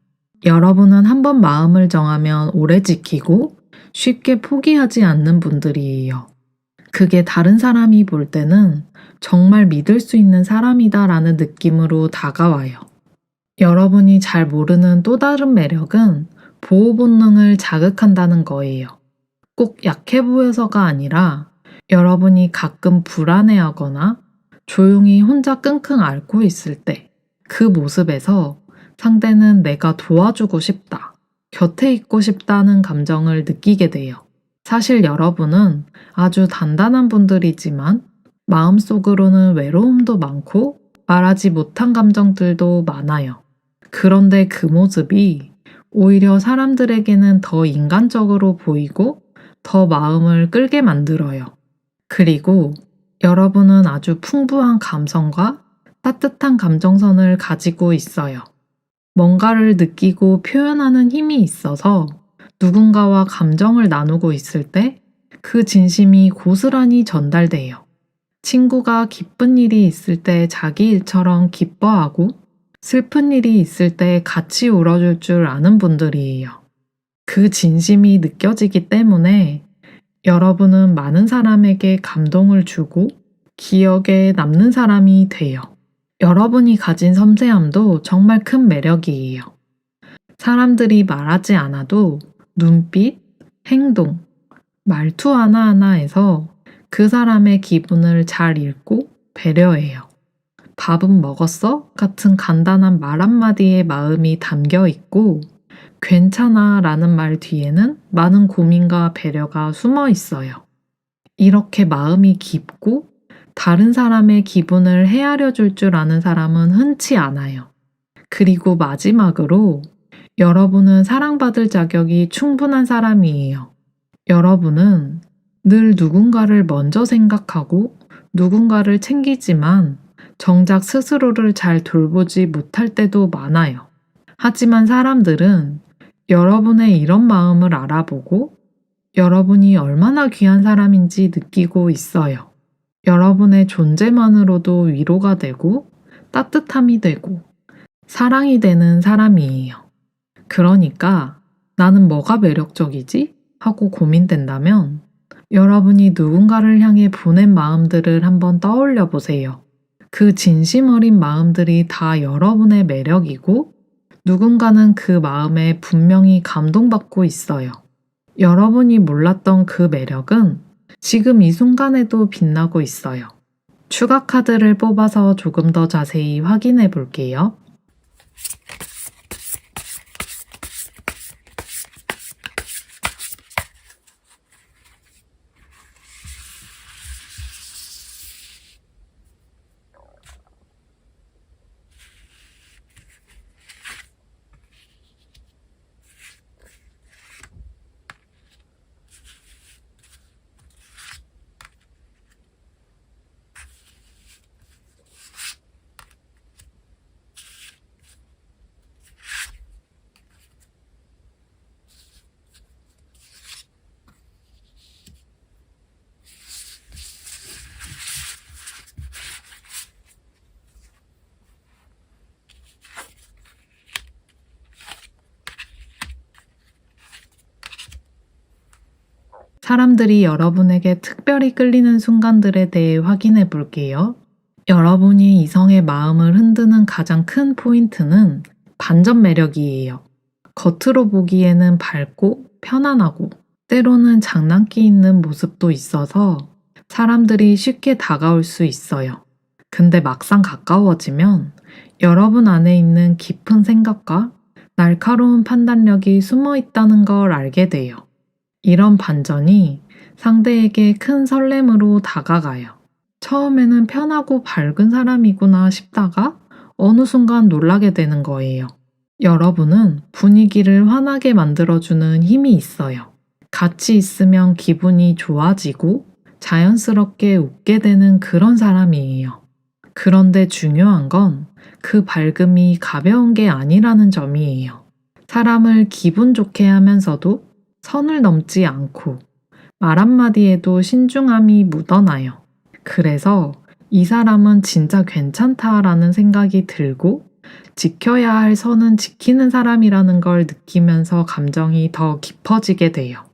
여러분은 한번 마음을 정하면 오래 지키고 쉽게 포기하지 않는 분들이에요. 그게 다른 사람이 볼 때는 정말 믿을 수 있는 사람이다라는 느낌으로 다가와요. 여러분이 잘 모르는 또 다른 매력은 보호 본능을 자극한다는 거예요. 꼭 약해 보여서가 아니라 여러분이 가끔 불안해하거나 조용히 혼자 끙끙 앓고 있을 때 그 모습에서 상대는 내가 도와주고 싶다, 곁에 있고 싶다는 감정을 느끼게 돼요. 사실 여러분은 아주 단단한 분들이지만 마음속으로는 외로움도 많고 말하지 못한 감정들도 많아요. 그런데 그 모습이 오히려 사람들에게는 더 인간적으로 보이고 더 마음을 끌게 만들어요. 그리고 여러분은 아주 풍부한 감성과 따뜻한 감정선을 가지고 있어요. 뭔가를 느끼고 표현하는 힘이 있어서 누군가와 감정을 나누고 있을 때 그 진심이 고스란히 전달돼요. 친구가 기쁜 일이 있을 때 자기 일처럼 기뻐하고 슬픈 일이 있을 때 같이 울어줄 줄 아는 분들이에요. 그 진심이 느껴지기 때문에 여러분은 많은 사람에게 감동을 주고 기억에 남는 사람이 돼요. 여러분이 가진 섬세함도 정말 큰 매력이에요. 사람들이 말하지 않아도 눈빛, 행동, 말투 하나하나에서 그 사람의 기분을 잘 읽고 배려해요. 밥은 먹었어? 같은 간단한 말 한마디에 마음이 담겨 있고 괜찮아 라는 말 뒤에는 많은 고민과 배려가 숨어 있어요. 이렇게 마음이 깊고 다른 사람의 기분을 헤아려 줄 줄 아는 사람은 흔치 않아요. 그리고 마지막으로 여러분은 사랑받을 자격이 충분한 사람이에요. 여러분은 늘 누군가를 먼저 생각하고 누군가를 챙기지만 정작 스스로를 잘 돌보지 못할 때도 많아요. 하지만 사람들은 여러분의 이런 마음을 알아보고 여러분이 얼마나 귀한 사람인지 느끼고 있어요. 여러분의 존재만으로도 위로가 되고 따뜻함이 되고 사랑이 되는 사람이에요. 그러니까 나는 뭐가 매력적이지? 하고 고민된다면 여러분이 누군가를 향해 보낸 마음들을 한번 떠올려 보세요. 그 진심 어린 마음들이 다 여러분의 매력이고 누군가는 그 마음에 분명히 감동받고 있어요. 여러분이 몰랐던 그 매력은 지금 이 순간에도 빛나고 있어요. 추가 카드를 뽑아서 조금 더 자세히 확인해 볼게요. 사람들이 여러분에게 특별히 끌리는 순간들에 대해 확인해 볼게요. 여러분이 이성의 마음을 흔드는 가장 큰 포인트는 반전 매력이에요. 겉으로 보기에는 밝고 편안하고 때로는 장난기 있는 모습도 있어서 사람들이 쉽게 다가올 수 있어요. 근데 막상 가까워지면 여러분 안에 있는 깊은 생각과 날카로운 판단력이 숨어 있다는 걸 알게 돼요. 이런 반전이 상대에게 큰 설렘으로 다가가요. 처음에는 편하고 밝은 사람이구나 싶다가 어느 순간 놀라게 되는 거예요. 여러분은 분위기를 환하게 만들어주는 힘이 있어요. 같이 있으면 기분이 좋아지고 자연스럽게 웃게 되는 그런 사람이에요. 그런데 중요한 건 그 밝음이 가벼운 게 아니라는 점이에요. 사람을 기분 좋게 하면서도 선을 넘지 않고 말 한마디에도 신중함이 묻어나요. 그래서 이 사람은 진짜 괜찮다라는 생각이 들고 지켜야 할 선은 지키는 사람이라는 걸 느끼면서 감정이 더 깊어지게 돼요.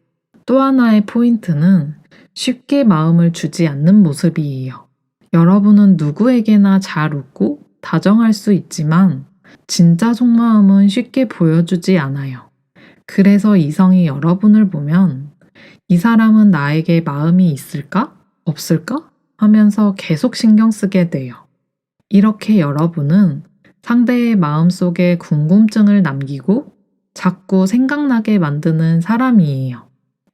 또 하나의 포인트는 쉽게 마음을 주지 않는 모습이에요. 여러분은 누구에게나 잘 웃고 다정할 수 있지만 진짜 속마음은 쉽게 보여주지 않아요. 그래서 이성이 여러분을 보면 이 사람은 나에게 마음이 있을까? 없을까? 하면서 계속 신경 쓰게 돼요. 이렇게 여러분은 상대의 마음속에 궁금증을 남기고 자꾸 생각나게 만드는 사람이에요.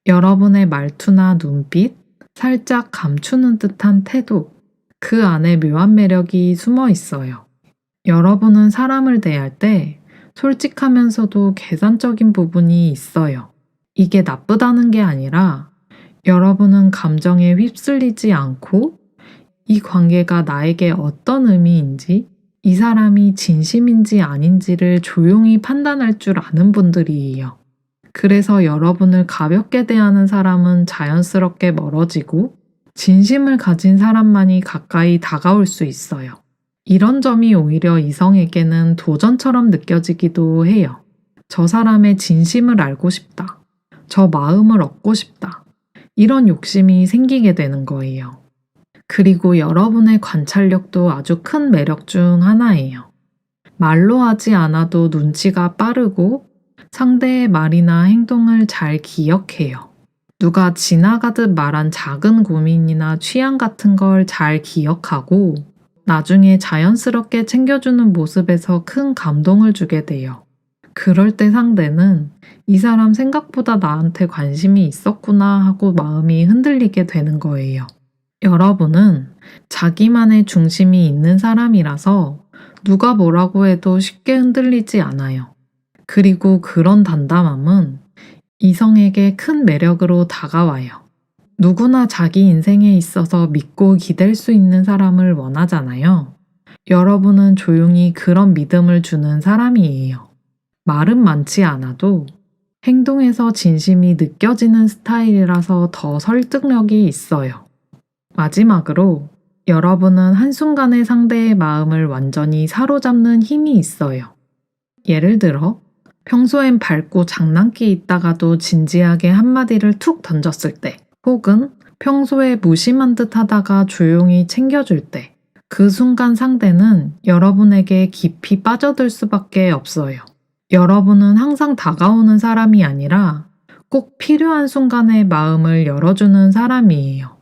여러분의 말투나 눈빛, 살짝 감추는 듯한 태도, 그 안에 묘한 매력이 숨어 있어요. 여러분은 사람을 대할 때 솔직하면서도 계산적인 부분이 있어요. 이게 나쁘다는 게 아니라 여러분은 감정에 휩쓸리지 않고 이 관계가 나에게 어떤 의미인지, 이 사람이 진심인지 아닌지를 조용히 판단할 줄 아는 분들이에요. 그래서 여러분을 가볍게 대하는 사람은 자연스럽게 멀어지고 진심을 가진 사람만이 가까이 다가올 수 있어요. 이런 점이 오히려 이성에게는 도전처럼 느껴지기도 해요. 저 사람의 진심을 알고 싶다. 저 마음을 얻고 싶다. 이런 욕심이 생기게 되는 거예요. 그리고 여러분의 관찰력도 아주 큰 매력 중 하나예요. 말로 하지 않아도 눈치가 빠르고 상대의 말이나 행동을 잘 기억해요. 누가 지나가듯 말한 작은 고민이나 취향 같은 걸 잘 기억하고 나중에 자연스럽게 챙겨주는 모습에서 큰 감동을 주게 돼요. 그럴 때 상대는 이 사람 생각보다 나한테 관심이 있었구나 하고 마음이 흔들리게 되는 거예요. 여러분은 자기만의 중심이 있는 사람이라서 누가 뭐라고 해도 쉽게 흔들리지 않아요. 그리고 그런 담담함은 이성에게 큰 매력으로 다가와요. 누구나 자기 인생에 있어서 믿고 기댈 수 있는 사람을 원하잖아요. 여러분은 조용히 그런 믿음을 주는 사람이에요. 말은 많지 않아도 행동에서 진심이 느껴지는 스타일이라서 더 설득력이 있어요. 마지막으로 여러분은 한순간에 상대의 마음을 완전히 사로잡는 힘이 있어요. 예를 들어 평소엔 밝고 장난기 있다가도 진지하게 한마디를 툭 던졌을 때, 혹은 평소에 무심한 듯 하다가 조용히 챙겨줄 때, 그 순간 상대는 여러분에게 깊이 빠져들 수밖에 없어요. 여러분은 항상 다가오는 사람이 아니라 꼭 필요한 순간에 마음을 열어주는 사람이에요.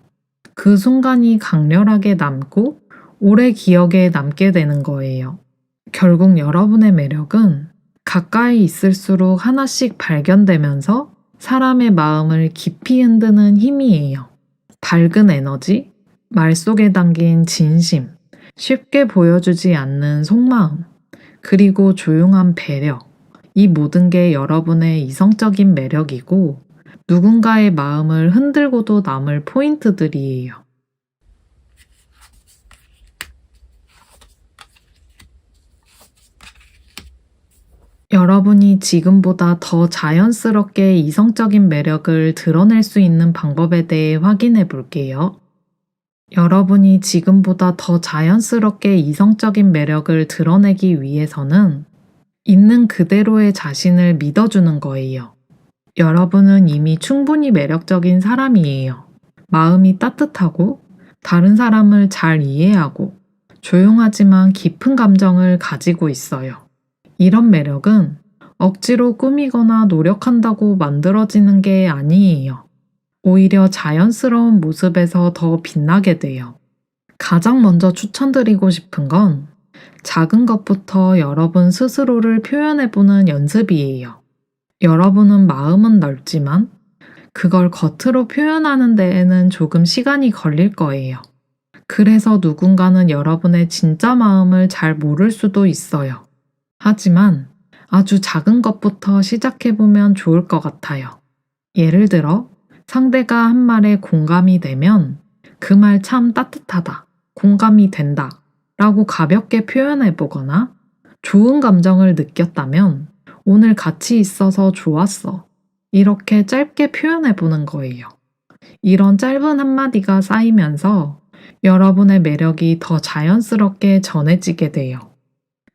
그 순간이 강렬하게 남고 오래 기억에 남게 되는 거예요. 결국 여러분의 매력은 가까이 있을수록 하나씩 발견되면서 사람의 마음을 깊이 흔드는 힘이에요. 밝은 에너지, 말 속에 담긴 진심, 쉽게 보여주지 않는 속마음, 그리고 조용한 배려. 이 모든 게 여러분의 이성적인 매력이고 누군가의 마음을 흔들고도 남을 포인트들이에요. 여러분이 지금보다 더 자연스럽게 이성적인 매력을 드러낼 수 있는 방법에 대해 확인해 볼게요. 여러분이 지금보다 더 자연스럽게 이성적인 매력을 드러내기 위해서는 있는 그대로의 자신을 믿어주는 거예요. 여러분은 이미 충분히 매력적인 사람이에요. 마음이 따뜻하고 다른 사람을 잘 이해하고 조용하지만 깊은 감정을 가지고 있어요. 이런 매력은 억지로 꾸미거나 노력한다고 만들어지는 게 아니에요. 오히려 자연스러운 모습에서 더 빛나게 돼요. 가장 먼저 추천드리고 싶은 건 작은 것부터 여러분 스스로를 표현해보는 연습이에요. 여러분은 마음은 넓지만 그걸 겉으로 표현하는 데에는 조금 시간이 걸릴 거예요. 그래서 누군가는 여러분의 진짜 마음을 잘 모를 수도 있어요. 하지만 아주 작은 것부터 시작해보면 좋을 것 같아요. 예를 들어 상대가 한 말에 공감이 되면 그 말 참 따뜻하다, 공감이 된다 라고 가볍게 표현해보거나 좋은 감정을 느꼈다면 오늘 같이 있어서 좋았어. 이렇게 짧게 표현해보는 거예요. 이런 짧은 한마디가 쌓이면서 여러분의 매력이 더 자연스럽게 전해지게 돼요.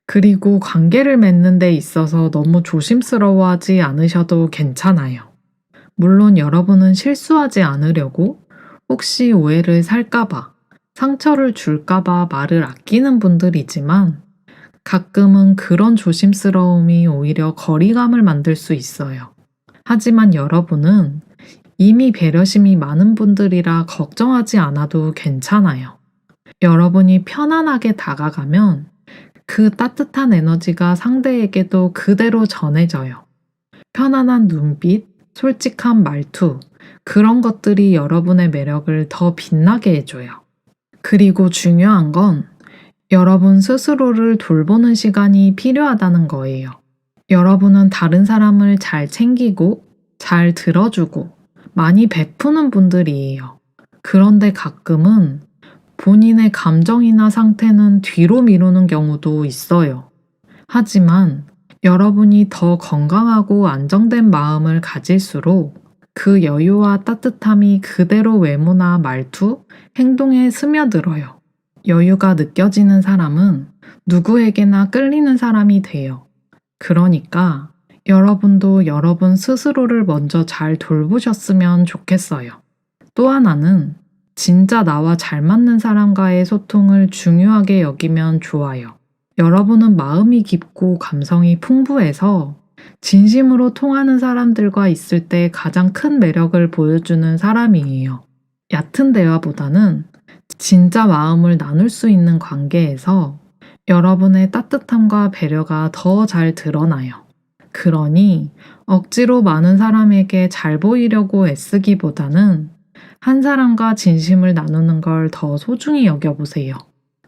그리고 관계를 맺는 데 있어서 너무 조심스러워하지 않으셔도 괜찮아요. 물론 여러분은 실수하지 않으려고 혹시 오해를 살까봐, 상처를 줄까봐 말을 아끼는 분들이지만 가끔은 그런 조심스러움이 오히려 거리감을 만들 수 있어요. 하지만 여러분은 이미 배려심이 많은 분들이라 걱정하지 않아도 괜찮아요. 여러분이 편안하게 다가가면 그 따뜻한 에너지가 상대에게도 그대로 전해져요. 편안한 눈빛, 솔직한 말투, 그런 것들이 여러분의 매력을 더 빛나게 해줘요. 그리고 중요한 건 여러분 스스로를 돌보는 시간이 필요하다는 거예요. 여러분은 다른 사람을 잘 챙기고, 잘 들어주고, 많이 베푸는 분들이에요. 그런데 가끔은 본인의 감정이나 상태는 뒤로 미루는 경우도 있어요. 하지만 여러분이 더 건강하고 안정된 마음을 가질수록 그 여유와 따뜻함이 그대로 외모나 말투, 행동에 스며들어요. 여유가 느껴지는 사람은 누구에게나 끌리는 사람이 돼요. 그러니까 여러분도 여러분 스스로를 먼저 잘 돌보셨으면 좋겠어요. 또 하나는 진짜 나와 잘 맞는 사람과의 소통을 중요하게 여기면 좋아요. 여러분은 마음이 깊고 감성이 풍부해서 진심으로 통하는 사람들과 있을 때 가장 큰 매력을 보여주는 사람이에요. 얕은 대화보다는 진짜 마음을 나눌 수 있는 관계에서 여러분의 따뜻함과 배려가 더 잘 드러나요. 그러니 억지로 많은 사람에게 잘 보이려고 애쓰기보다는 한 사람과 진심을 나누는 걸 더 소중히 여겨보세요.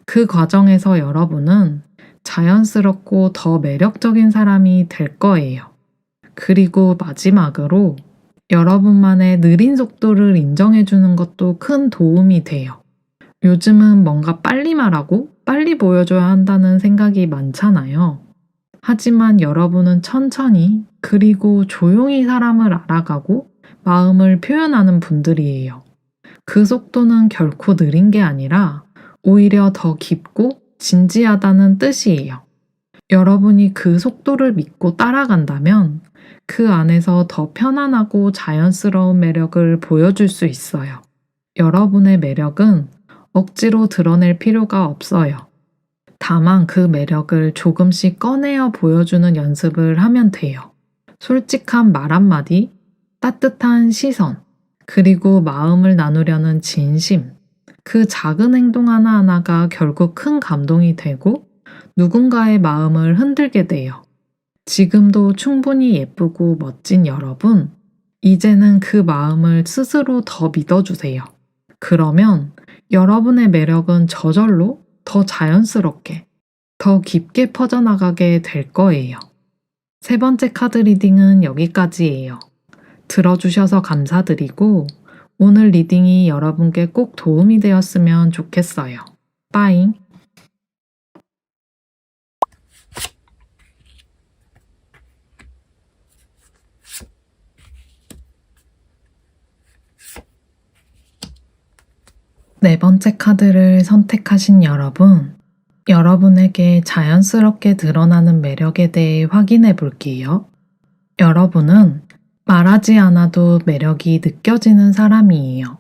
그 과정에서 여러분은 자연스럽고 더 매력적인 사람이 될 거예요. 그리고 마지막으로 여러분만의 느린 속도를 인정해주는 것도 큰 도움이 돼요. 요즘은 뭔가 빨리 말하고 빨리 보여줘야 한다는 생각이 많잖아요. 하지만 여러분은 천천히 그리고 조용히 사람을 알아가고 마음을 표현하는 분들이에요. 그 속도는 결코 느린 게 아니라 오히려 더 깊고 진지하다는 뜻이에요. 여러분이 그 속도를 믿고 따라간다면 그 안에서 더 편안하고 자연스러운 매력을 보여줄 수 있어요. 여러분의 매력은 억지로 드러낼 필요가 없어요. 다만 그 매력을 조금씩 꺼내어 보여주는 연습을 하면 돼요. 솔직한 말 한마디, 따뜻한 시선, 그리고 마음을 나누려는 진심. 그 작은 행동 하나하나가 결국 큰 감동이 되고 누군가의 마음을 흔들게 돼요. 지금도 충분히 예쁘고 멋진 여러분, 이제는 그 마음을 스스로 더 믿어주세요. 그러면 여러분의 매력은 저절로 더 자연스럽게, 더 깊게 퍼져나가게 될 거예요. 세 번째 카드 리딩은 여기까지예요. 들어주셔서 감사드리고 오늘 리딩이 여러분께 꼭 도움이 되었으면 좋겠어요. 빠잉! 네 번째 카드를 선택하신 여러분, 여러분에게 자연스럽게 드러나는 매력에 대해 확인해 볼게요. 여러분은 말하지 않아도 매력이 느껴지는 사람이에요.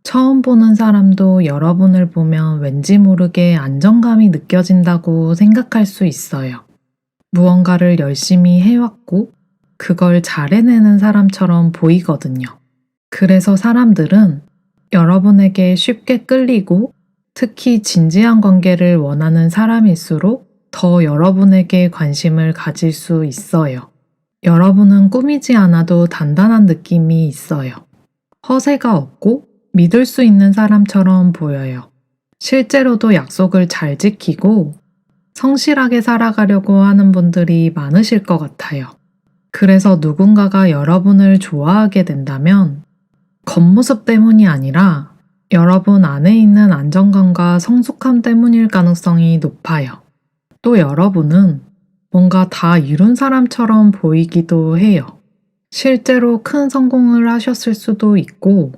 처음 보는 사람도 여러분을 보면 왠지 모르게 안정감이 느껴진다고 생각할 수 있어요. 무언가를 열심히 해왔고 그걸 잘 해내는 사람처럼 보이거든요. 그래서 사람들은 여러분에게 쉽게 끌리고 특히 진지한 관계를 원하는 사람일수록 더 여러분에게 관심을 가질 수 있어요. 여러분은 꾸미지 않아도 단단한 느낌이 있어요. 허세가 없고 믿을 수 있는 사람처럼 보여요. 실제로도 약속을 잘 지키고 성실하게 살아가려고 하는 분들이 많으실 것 같아요. 그래서 누군가가 여러분을 좋아하게 된다면 겉모습 때문이 아니라 여러분 안에 있는 안정감과 성숙함 때문일 가능성이 높아요. 또 여러분은 뭔가 다 이룬 사람처럼 보이기도 해요. 실제로 큰 성공을 하셨을 수도 있고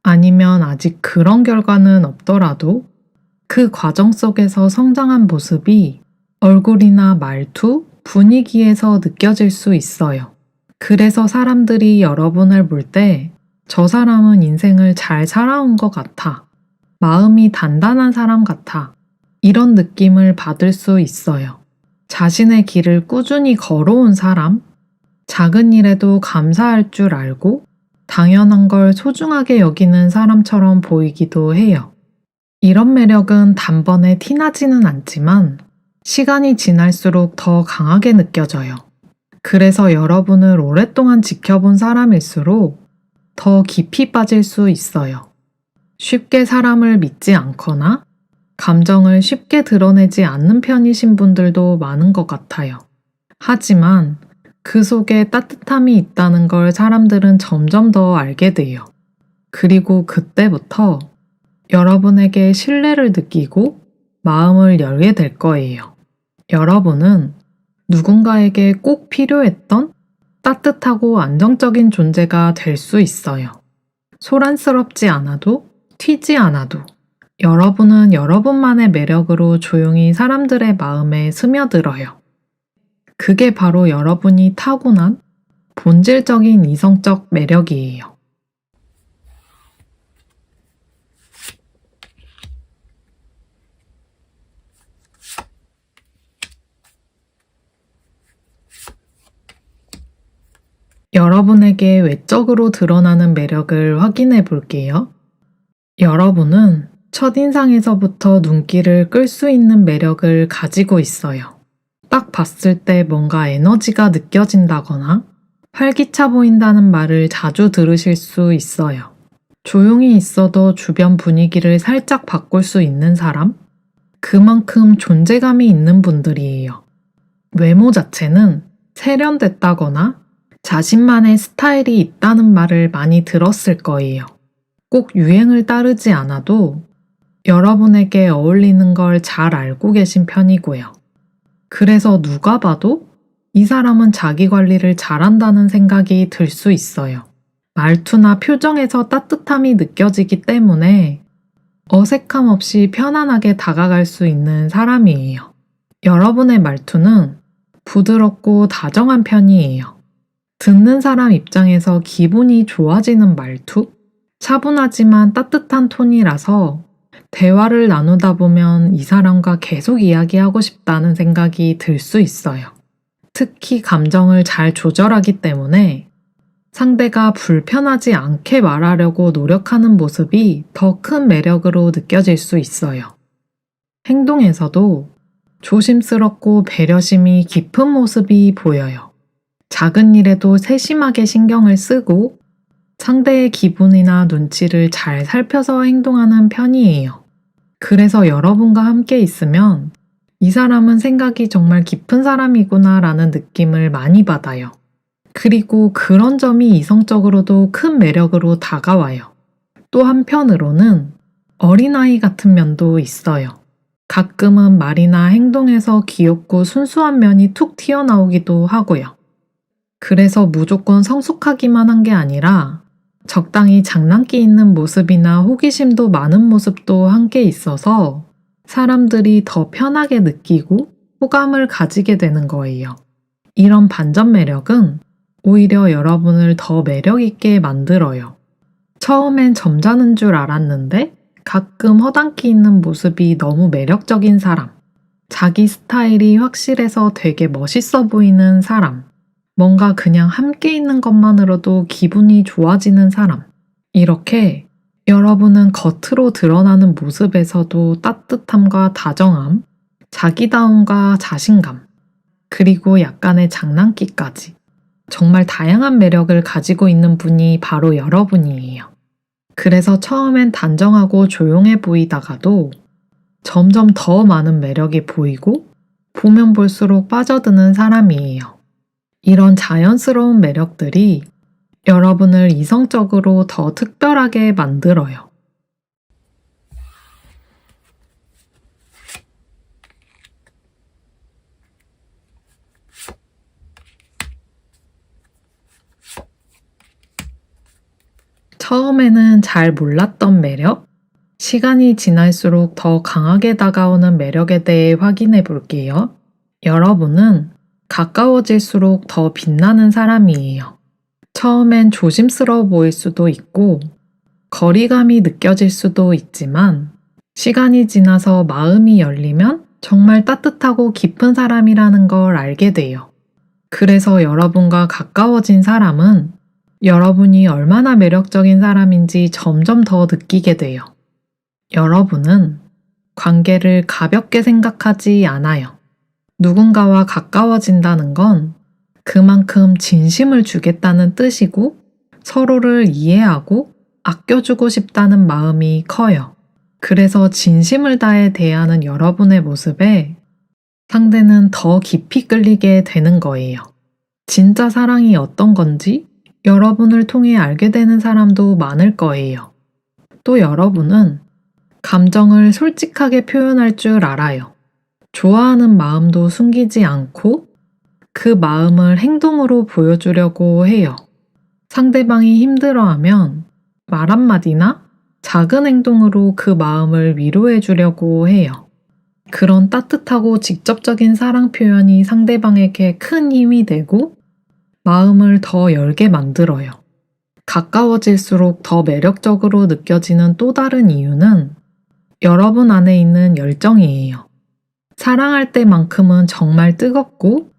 아니면 아직 그런 결과는 없더라도 그 과정 속에서 성장한 모습이 얼굴이나 말투, 분위기에서 느껴질 수 있어요. 그래서 사람들이 여러분을 볼 때 저 사람은 인생을 잘 살아온 것 같아. 마음이 단단한 사람 같아. 이런 느낌을 받을 수 있어요. 자신의 길을 꾸준히 걸어온 사람, 작은 일에도 감사할 줄 알고 당연한 걸 소중하게 여기는 사람처럼 보이기도 해요. 이런 매력은 단번에 티나지는 않지만 시간이 지날수록 더 강하게 느껴져요. 그래서 여러분을 오랫동안 지켜본 사람일수록 더 깊이 빠질 수 있어요. 쉽게 사람을 믿지 않거나 감정을 쉽게 드러내지 않는 편이신 분들도 많은 것 같아요. 하지만 그 속에 따뜻함이 있다는 걸 사람들은 점점 더 알게 돼요. 그리고 그때부터 여러분에게 신뢰를 느끼고 마음을 열게 될 거예요. 여러분은 누군가에게 꼭 필요했던 따뜻하고 안정적인 존재가 될 수 있어요. 소란스럽지 않아도 튀지 않아도 여러분은 여러분만의 매력으로 조용히 사람들의 마음에 스며들어요. 그게 바로 여러분이 타고난 본질적인 이성적 매력이에요. 여러분에게 외적으로 드러나는 매력을 확인해 볼게요. 여러분은 첫인상에서부터 눈길을 끌 수 있는 매력을 가지고 있어요. 딱 봤을 때 뭔가 에너지가 느껴진다거나 활기차 보인다는 말을 자주 들으실 수 있어요. 조용히 있어도 주변 분위기를 살짝 바꿀 수 있는 사람? 그만큼 존재감이 있는 분들이에요. 외모 자체는 세련됐다거나 자신만의 스타일이 있다는 말을 많이 들었을 거예요. 꼭 유행을 따르지 않아도 여러분에게 어울리는 걸 잘 알고 계신 편이고요. 그래서 누가 봐도 이 사람은 자기 관리를 잘한다는 생각이 들 수 있어요. 말투나 표정에서 따뜻함이 느껴지기 때문에 어색함 없이 편안하게 다가갈 수 있는 사람이에요. 여러분의 말투는 부드럽고 다정한 편이에요. 듣는 사람 입장에서 기분이 좋아지는 말투? 차분하지만 따뜻한 톤이라서 대화를 나누다 보면 이 사람과 계속 이야기하고 싶다는 생각이 들 수 있어요. 특히 감정을 잘 조절하기 때문에 상대가 불편하지 않게 말하려고 노력하는 모습이 더 큰 매력으로 느껴질 수 있어요. 행동에서도 조심스럽고 배려심이 깊은 모습이 보여요. 작은 일에도 세심하게 신경을 쓰고 상대의 기분이나 눈치를 잘 살펴서 행동하는 편이에요. 그래서 여러분과 함께 있으면 이 사람은 생각이 정말 깊은 사람이구나 라는 느낌을 많이 받아요. 그리고 그런 점이 이성적으로도 큰 매력으로 다가와요. 또 한편으로는 어린아이 같은 면도 있어요. 가끔은 말이나 행동에서 귀엽고 순수한 면이 툭 튀어나오기도 하고요. 그래서 무조건 성숙하기만 한 게 아니라 적당히 장난기 있는 모습이나 호기심도 많은 모습도 함께 있어서 사람들이 더 편하게 느끼고 호감을 가지게 되는 거예요. 이런 반전 매력은 오히려 여러분을 더 매력 있게 만들어요. 처음엔 점잖은 줄 알았는데 가끔 허당기 있는 모습이 너무 매력적인 사람, 자기 스타일이 확실해서 되게 멋있어 보이는 사람, 뭔가 그냥 함께 있는 것만으로도 기분이 좋아지는 사람. 이렇게 여러분은 겉으로 드러나는 모습에서도 따뜻함과 다정함, 자기다움과 자신감, 그리고 약간의 장난기까지 정말 다양한 매력을 가지고 있는 분이 바로 여러분이에요. 그래서 처음엔 단정하고 조용해 보이다가도 점점 더 많은 매력이 보이고 보면 볼수록 빠져드는 사람이에요. 이런 자연스러운 매력들이 여러분을 이성적으로 더 특별하게 만들어요. 처음에는 잘 몰랐던 매력, 시간이 지날수록 더 강하게 다가오는 매력에 대해 확인해 볼게요. 여러분은 가까워질수록 더 빛나는 사람이에요. 처음엔 조심스러워 보일 수도 있고, 거리감이 느껴질 수도 있지만, 시간이 지나서 마음이 열리면 정말 따뜻하고 깊은 사람이라는 걸 알게 돼요. 그래서 여러분과 가까워진 사람은 여러분이 얼마나 매력적인 사람인지 점점 더 느끼게 돼요. 여러분은 관계를 가볍게 생각하지 않아요. 누군가와 가까워진다는 건 그만큼 진심을 주겠다는 뜻이고 서로를 이해하고 아껴주고 싶다는 마음이 커요. 그래서 진심을 다해 대하는 여러분의 모습에 상대는 더 깊이 끌리게 되는 거예요. 진짜 사랑이 어떤 건지 여러분을 통해 알게 되는 사람도 많을 거예요. 또 여러분은 감정을 솔직하게 표현할 줄 알아요. 좋아하는 마음도 숨기지 않고 그 마음을 행동으로 보여주려고 해요. 상대방이 힘들어하면 말 한마디나 작은 행동으로 그 마음을 위로해 주려고 해요. 그런 따뜻하고 직접적인 사랑 표현이 상대방에게 큰 힘이 되고 마음을 더 열게 만들어요. 가까워질수록 더 매력적으로 느껴지는 또 다른 이유는 여러분 안에 있는 열정이에요. 사랑할 때만큼은 정말 뜨겁고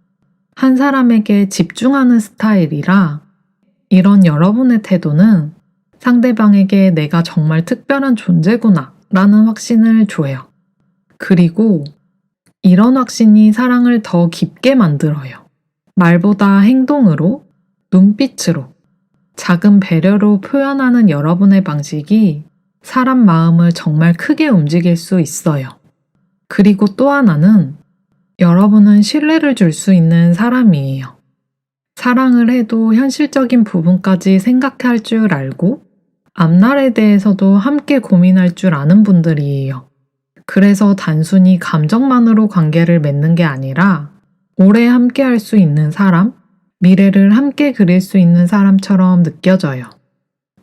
한 사람에게 집중하는 스타일이라 이런 여러분의 태도는 상대방에게 내가 정말 특별한 존재구나 라는 확신을 줘요. 그리고 이런 확신이 사랑을 더 깊게 만들어요. 말보다 행동으로, 눈빛으로, 작은 배려로 표현하는 여러분의 방식이 사람 마음을 정말 크게 움직일 수 있어요. 그리고 또 하나는 여러분은 신뢰를 줄 수 있는 사람이에요. 사랑을 해도 현실적인 부분까지 생각할 줄 알고 앞날에 대해서도 함께 고민할 줄 아는 분들이에요. 그래서 단순히 감정만으로 관계를 맺는 게 아니라 오래 함께 할 수 있는 사람, 미래를 함께 그릴 수 있는 사람처럼 느껴져요.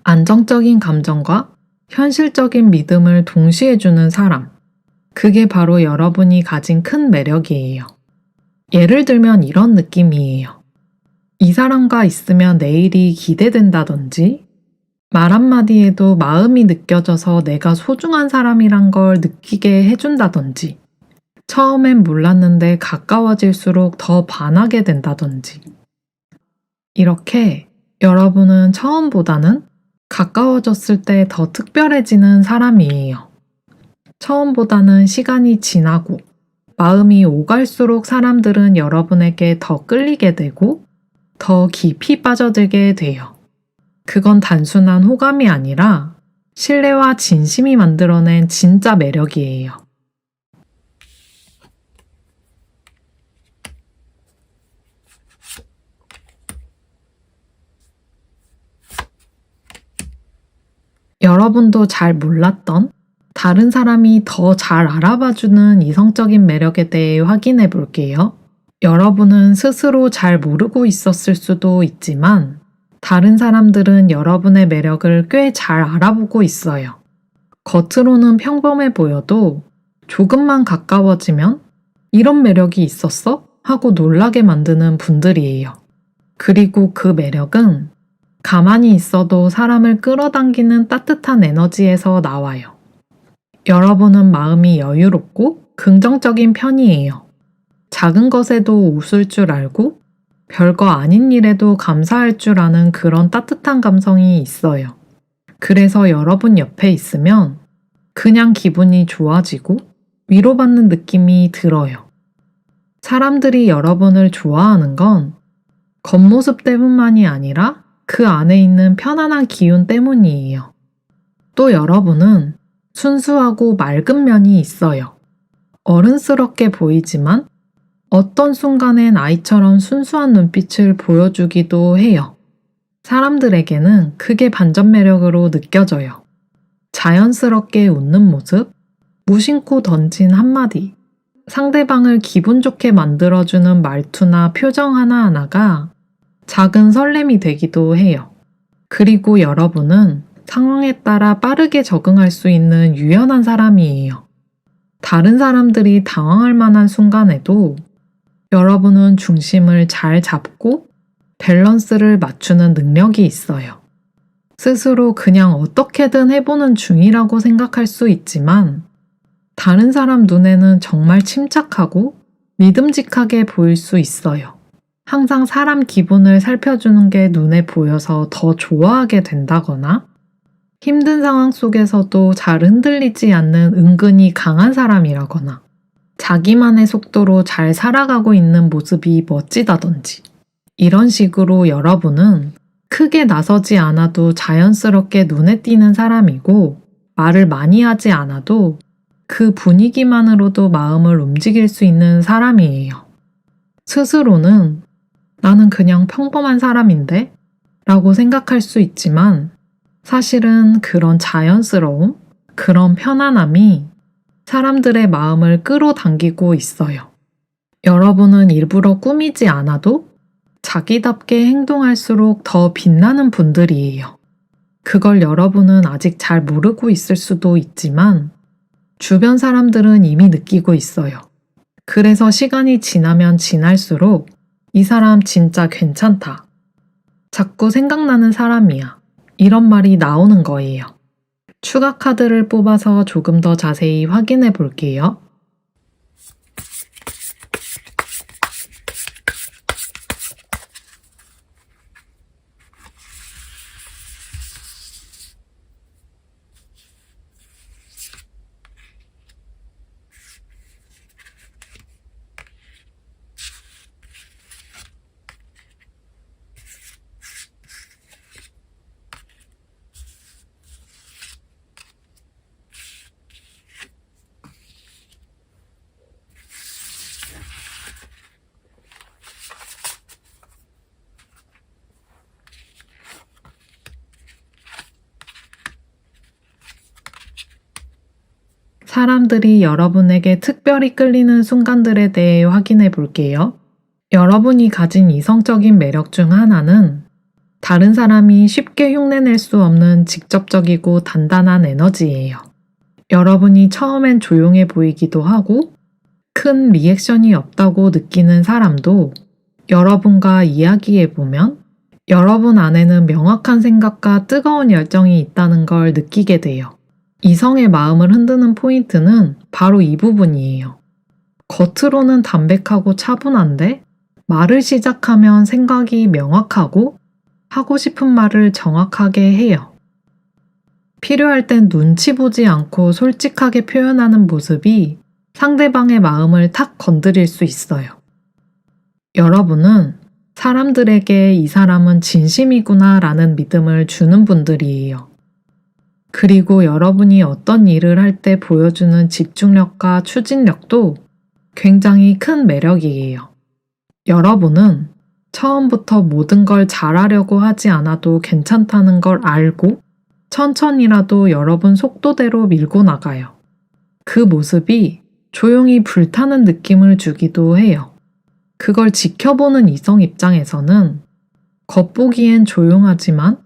안정적인 감정과 현실적인 믿음을 동시에 주는 사람. 그게 바로 여러분이 가진 큰 매력이에요. 예를 들면 이런 느낌이에요. 이 사람과 있으면 내일이 기대된다든지, 말 한마디에도 마음이 느껴져서 내가 소중한 사람이란 걸 느끼게 해준다든지, 처음엔 몰랐는데 가까워질수록 더 반하게 된다든지. 이렇게 여러분은 처음보다는 가까워졌을 때 더 특별해지는 사람이에요. 처음보다는 시간이 지나고 마음이 오갈수록 사람들은 여러분에게 더 끌리게 되고 더 깊이 빠져들게 돼요. 그건 단순한 호감이 아니라 신뢰와 진심이 만들어낸 진짜 매력이에요. 여러분도 잘 몰랐던 다른 사람이 더 잘 알아봐주는 이성적인 매력에 대해 확인해 볼게요. 여러분은 스스로 잘 모르고 있었을 수도 있지만 다른 사람들은 여러분의 매력을 꽤 잘 알아보고 있어요. 겉으로는 평범해 보여도 조금만 가까워지면 이런 매력이 있었어? 하고 놀라게 만드는 분들이에요. 그리고 그 매력은 가만히 있어도 사람을 끌어당기는 따뜻한 에너지에서 나와요. 여러분은 마음이 여유롭고 긍정적인 편이에요. 작은 것에도 웃을 줄 알고 별거 아닌 일에도 감사할 줄 아는 그런 따뜻한 감성이 있어요. 그래서 여러분 옆에 있으면 그냥 기분이 좋아지고 위로받는 느낌이 들어요. 사람들이 여러분을 좋아하는 건 겉모습 때문만이 아니라 그 안에 있는 편안한 기운 때문이에요. 또 여러분은 순수하고 맑은 면이 있어요. 어른스럽게 보이지만 어떤 순간엔 아이처럼 순수한 눈빛을 보여주기도 해요. 사람들에게는 그게 반전 매력으로 느껴져요. 자연스럽게 웃는 모습, 무심코 던진 한마디, 상대방을 기분 좋게 만들어주는 말투나 표정 하나하나가 작은 설렘이 되기도 해요. 그리고 여러분은 상황에 따라 빠르게 적응할 수 있는 유연한 사람이에요. 다른 사람들이 당황할 만한 순간에도 여러분은 중심을 잘 잡고 밸런스를 맞추는 능력이 있어요. 스스로 그냥 어떻게든 해보는 중이라고 생각할 수 있지만 다른 사람 눈에는 정말 침착하고 믿음직하게 보일 수 있어요. 항상 사람 기분을 살펴주는 게 눈에 보여서 더 좋아하게 된다거나 힘든 상황 속에서도 잘 흔들리지 않는 은근히 강한 사람이라거나 자기만의 속도로 잘 살아가고 있는 모습이 멋지다든지 이런 식으로 여러분은 크게 나서지 않아도 자연스럽게 눈에 띄는 사람이고 말을 많이 하지 않아도 그 분위기만으로도 마음을 움직일 수 있는 사람이에요. 스스로는 나는 그냥 평범한 사람인데? 라고 생각할 수 있지만 사실은 그런 자연스러움, 그런 편안함이 사람들의 마음을 끌어당기고 있어요. 여러분은 일부러 꾸미지 않아도 자기답게 행동할수록 더 빛나는 분들이에요. 그걸 여러분은 아직 잘 모르고 있을 수도 있지만 주변 사람들은 이미 느끼고 있어요. 그래서 시간이 지나면 지날수록 이 사람 진짜 괜찮다. 자꾸 생각나는 사람이야. 이런 말이 나오는 거예요. 추가 카드를 뽑아서 조금 더 자세히 확인해 볼게요. 사람들이 여러분에게 특별히 끌리는 순간들에 대해 확인해 볼게요. 여러분이 가진 이성적인 매력 중 하나는 다른 사람이 쉽게 흉내낼 수 없는 직접적이고 단단한 에너지예요. 여러분이 처음엔 조용해 보이기도 하고 큰 리액션이 없다고 느끼는 사람도 여러분과 이야기해 보면 여러분 안에는 명확한 생각과 뜨거운 열정이 있다는 걸 느끼게 돼요. 이성의 마음을 흔드는 포인트는 바로 이 부분이에요. 겉으로는 담백하고 차분한데 말을 시작하면 생각이 명확하고 하고 싶은 말을 정확하게 해요. 필요할 땐 눈치 보지 않고 솔직하게 표현하는 모습이 상대방의 마음을 탁 건드릴 수 있어요. 여러분은 사람들에게 이 사람은 진심이구나 라는 믿음을 주는 분들이에요. 그리고 여러분이 어떤 일을 할 때 보여주는 집중력과 추진력도 굉장히 큰 매력이에요. 여러분은 처음부터 모든 걸 잘하려고 하지 않아도 괜찮다는 걸 알고 천천히라도 여러분 속도대로 밀고 나가요. 그 모습이 조용히 불타는 느낌을 주기도 해요. 그걸 지켜보는 이성 입장에서는 겉보기엔 조용하지만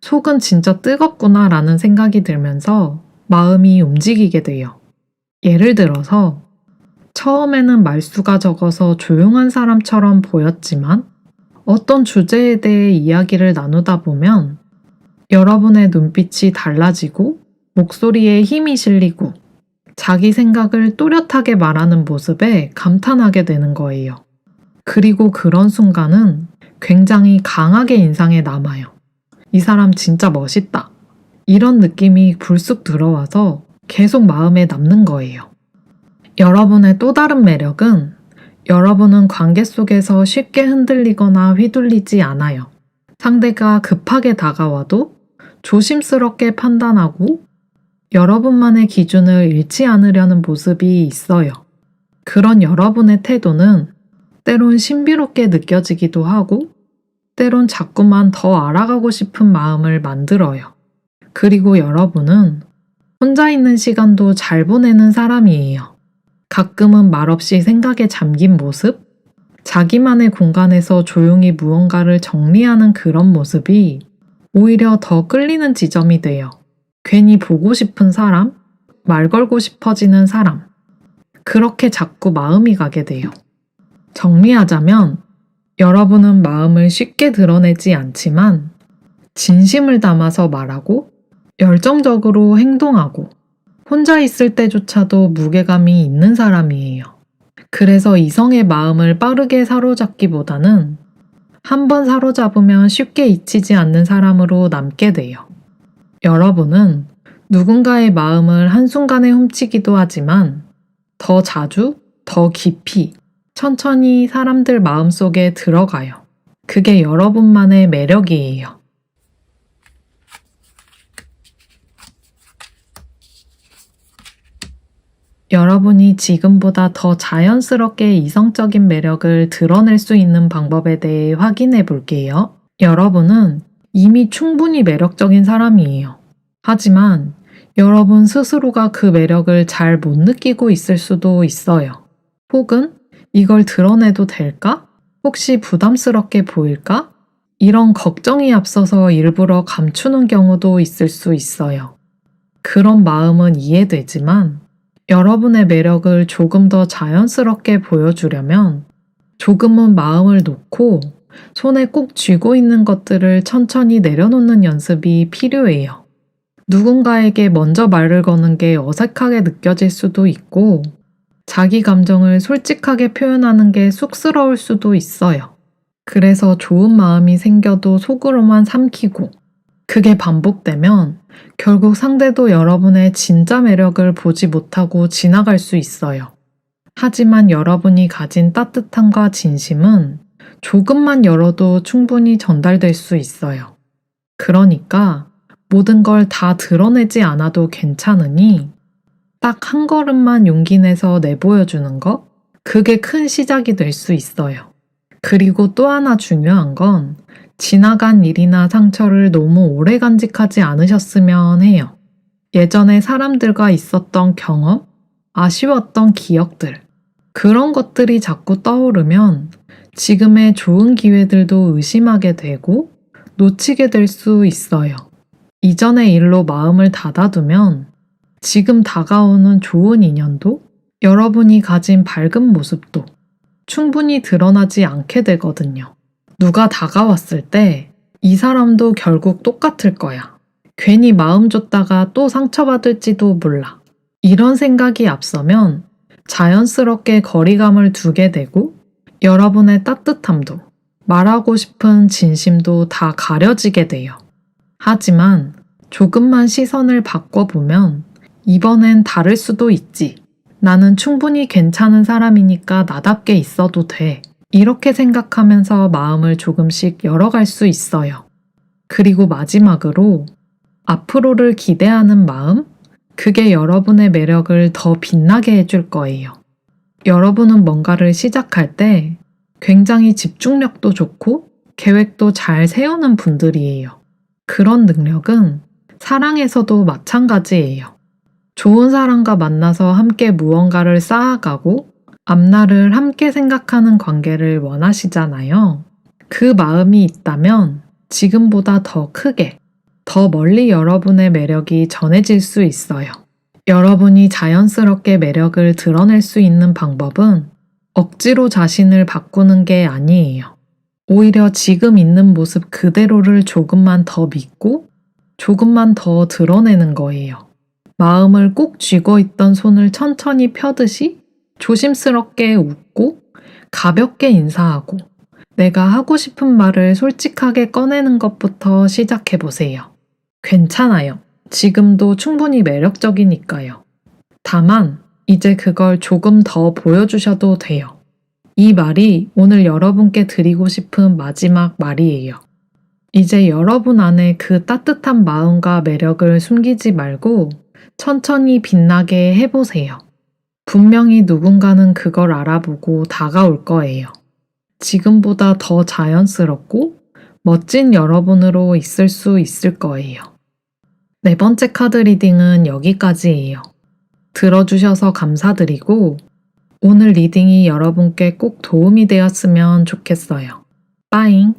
속은 진짜 뜨겁구나 라는 생각이 들면서 마음이 움직이게 돼요. 예를 들어서 처음에는 말수가 적어서 조용한 사람처럼 보였지만 어떤 주제에 대해 이야기를 나누다 보면 여러분의 눈빛이 달라지고 목소리에 힘이 실리고 자기 생각을 또렷하게 말하는 모습에 감탄하게 되는 거예요. 그리고 그런 순간은 굉장히 강하게 인상에 남아요. 이 사람 진짜 멋있다. 이런 느낌이 불쑥 들어와서 계속 마음에 남는 거예요. 여러분의 또 다른 매력은 여러분은 관계 속에서 쉽게 흔들리거나 휘둘리지 않아요. 상대가 급하게 다가와도 조심스럽게 판단하고 여러분만의 기준을 잃지 않으려는 모습이 있어요. 그런 여러분의 태도는 때론 신비롭게 느껴지기도 하고 때론 자꾸만 더 알아가고 싶은 마음을 만들어요. 그리고 여러분은 혼자 있는 시간도 잘 보내는 사람이에요. 가끔은 말없이 생각에 잠긴 모습, 자기만의 공간에서 조용히 무언가를 정리하는 그런 모습이 오히려 더 끌리는 지점이 돼요. 괜히 보고 싶은 사람, 말 걸고 싶어지는 사람, 그렇게 자꾸 마음이 가게 돼요. 정리하자면 여러분은 마음을 쉽게 드러내지 않지만 진심을 담아서 말하고 열정적으로 행동하고 혼자 있을 때조차도 무게감이 있는 사람이에요. 그래서 이성의 마음을 빠르게 사로잡기보다는 한번 사로잡으면 쉽게 잊히지 않는 사람으로 남게 돼요. 여러분은 누군가의 마음을 한순간에 훔치기도 하지만 더 자주, 더 깊이, 천천히 사람들 마음속에 들어가요. 그게 여러분만의 매력이에요. 여러분이 지금보다 더 자연스럽게 이성적인 매력을 드러낼 수 있는 방법에 대해 확인해 볼게요. 여러분은 이미 충분히 매력적인 사람이에요. 하지만 여러분 스스로가 그 매력을 잘 못 느끼고 있을 수도 있어요. 혹은 이걸 드러내도 될까? 혹시 부담스럽게 보일까? 이런 걱정이 앞서서 일부러 감추는 경우도 있을 수 있어요. 그런 마음은 이해되지만 여러분의 매력을 조금 더 자연스럽게 보여주려면 조금은 마음을 놓고 손에 꼭 쥐고 있는 것들을 천천히 내려놓는 연습이 필요해요. 누군가에게 먼저 말을 거는 게 어색하게 느껴질 수도 있고 자기 감정을 솔직하게 표현하는 게 쑥스러울 수도 있어요. 그래서 좋은 마음이 생겨도 속으로만 삼키고 그게 반복되면 결국 상대도 여러분의 진짜 매력을 보지 못하고 지나갈 수 있어요. 하지만 여러분이 가진 따뜻함과 진심은 조금만 열어도 충분히 전달될 수 있어요. 그러니까 모든 걸 다 드러내지 않아도 괜찮으니 딱 한 걸음만 용기 내서 내보여주는 것? 그게 큰 시작이 될 수 있어요. 그리고 또 하나 중요한 건 지나간 일이나 상처를 너무 오래 간직하지 않으셨으면 해요. 예전에 사람들과 있었던 경험, 아쉬웠던 기억들, 그런 것들이 자꾸 떠오르면 지금의 좋은 기회들도 의심하게 되고 놓치게 될 수 있어요. 이전의 일로 마음을 닫아두면 지금 다가오는 좋은 인연도 여러분이 가진 밝은 모습도 충분히 드러나지 않게 되거든요. 누가 다가왔을 때 이 사람도 결국 똑같을 거야. 괜히 마음 줬다가 또 상처받을지도 몰라. 이런 생각이 앞서면 자연스럽게 거리감을 두게 되고 여러분의 따뜻함도 말하고 싶은 진심도 다 가려지게 돼요. 하지만 조금만 시선을 바꿔보면 이번엔 다를 수도 있지. 나는 충분히 괜찮은 사람이니까 나답게 있어도 돼. 이렇게 생각하면서 마음을 조금씩 열어갈 수 있어요. 그리고 마지막으로 앞으로를 기대하는 마음? 그게 여러분의 매력을 더 빛나게 해줄 거예요. 여러분은 뭔가를 시작할 때 굉장히 집중력도 좋고 계획도 잘 세우는 분들이에요. 그런 능력은 사랑에서도 마찬가지예요. 좋은 사람과 만나서 함께 무언가를 쌓아가고 앞날을 함께 생각하는 관계를 원하시잖아요. 그 마음이 있다면 지금보다 더 크게, 더 멀리 여러분의 매력이 전해질 수 있어요. 여러분이 자연스럽게 매력을 드러낼 수 있는 방법은 억지로 자신을 바꾸는 게 아니에요. 오히려 지금 있는 모습 그대로를 조금만 더 믿고 조금만 더 드러내는 거예요. 마음을 꼭 쥐고 있던 손을 천천히 펴듯이 조심스럽게 웃고 가볍게 인사하고 내가 하고 싶은 말을 솔직하게 꺼내는 것부터 시작해보세요. 괜찮아요. 지금도 충분히 매력적이니까요. 다만 이제 그걸 조금 더 보여주셔도 돼요. 이 말이 오늘 여러분께 드리고 싶은 마지막 말이에요. 이제 여러분 안에 그 따뜻한 마음과 매력을 숨기지 말고 천천히 빛나게 해보세요. 분명히 누군가는 그걸 알아보고 다가올 거예요. 지금보다 더 자연스럽고 멋진 여러분으로 있을 수 있을 거예요. 네 번째 카드 리딩은 여기까지예요. 들어주셔서 감사드리고 오늘 리딩이 여러분께 꼭 도움이 되었으면 좋겠어요. 빠잉!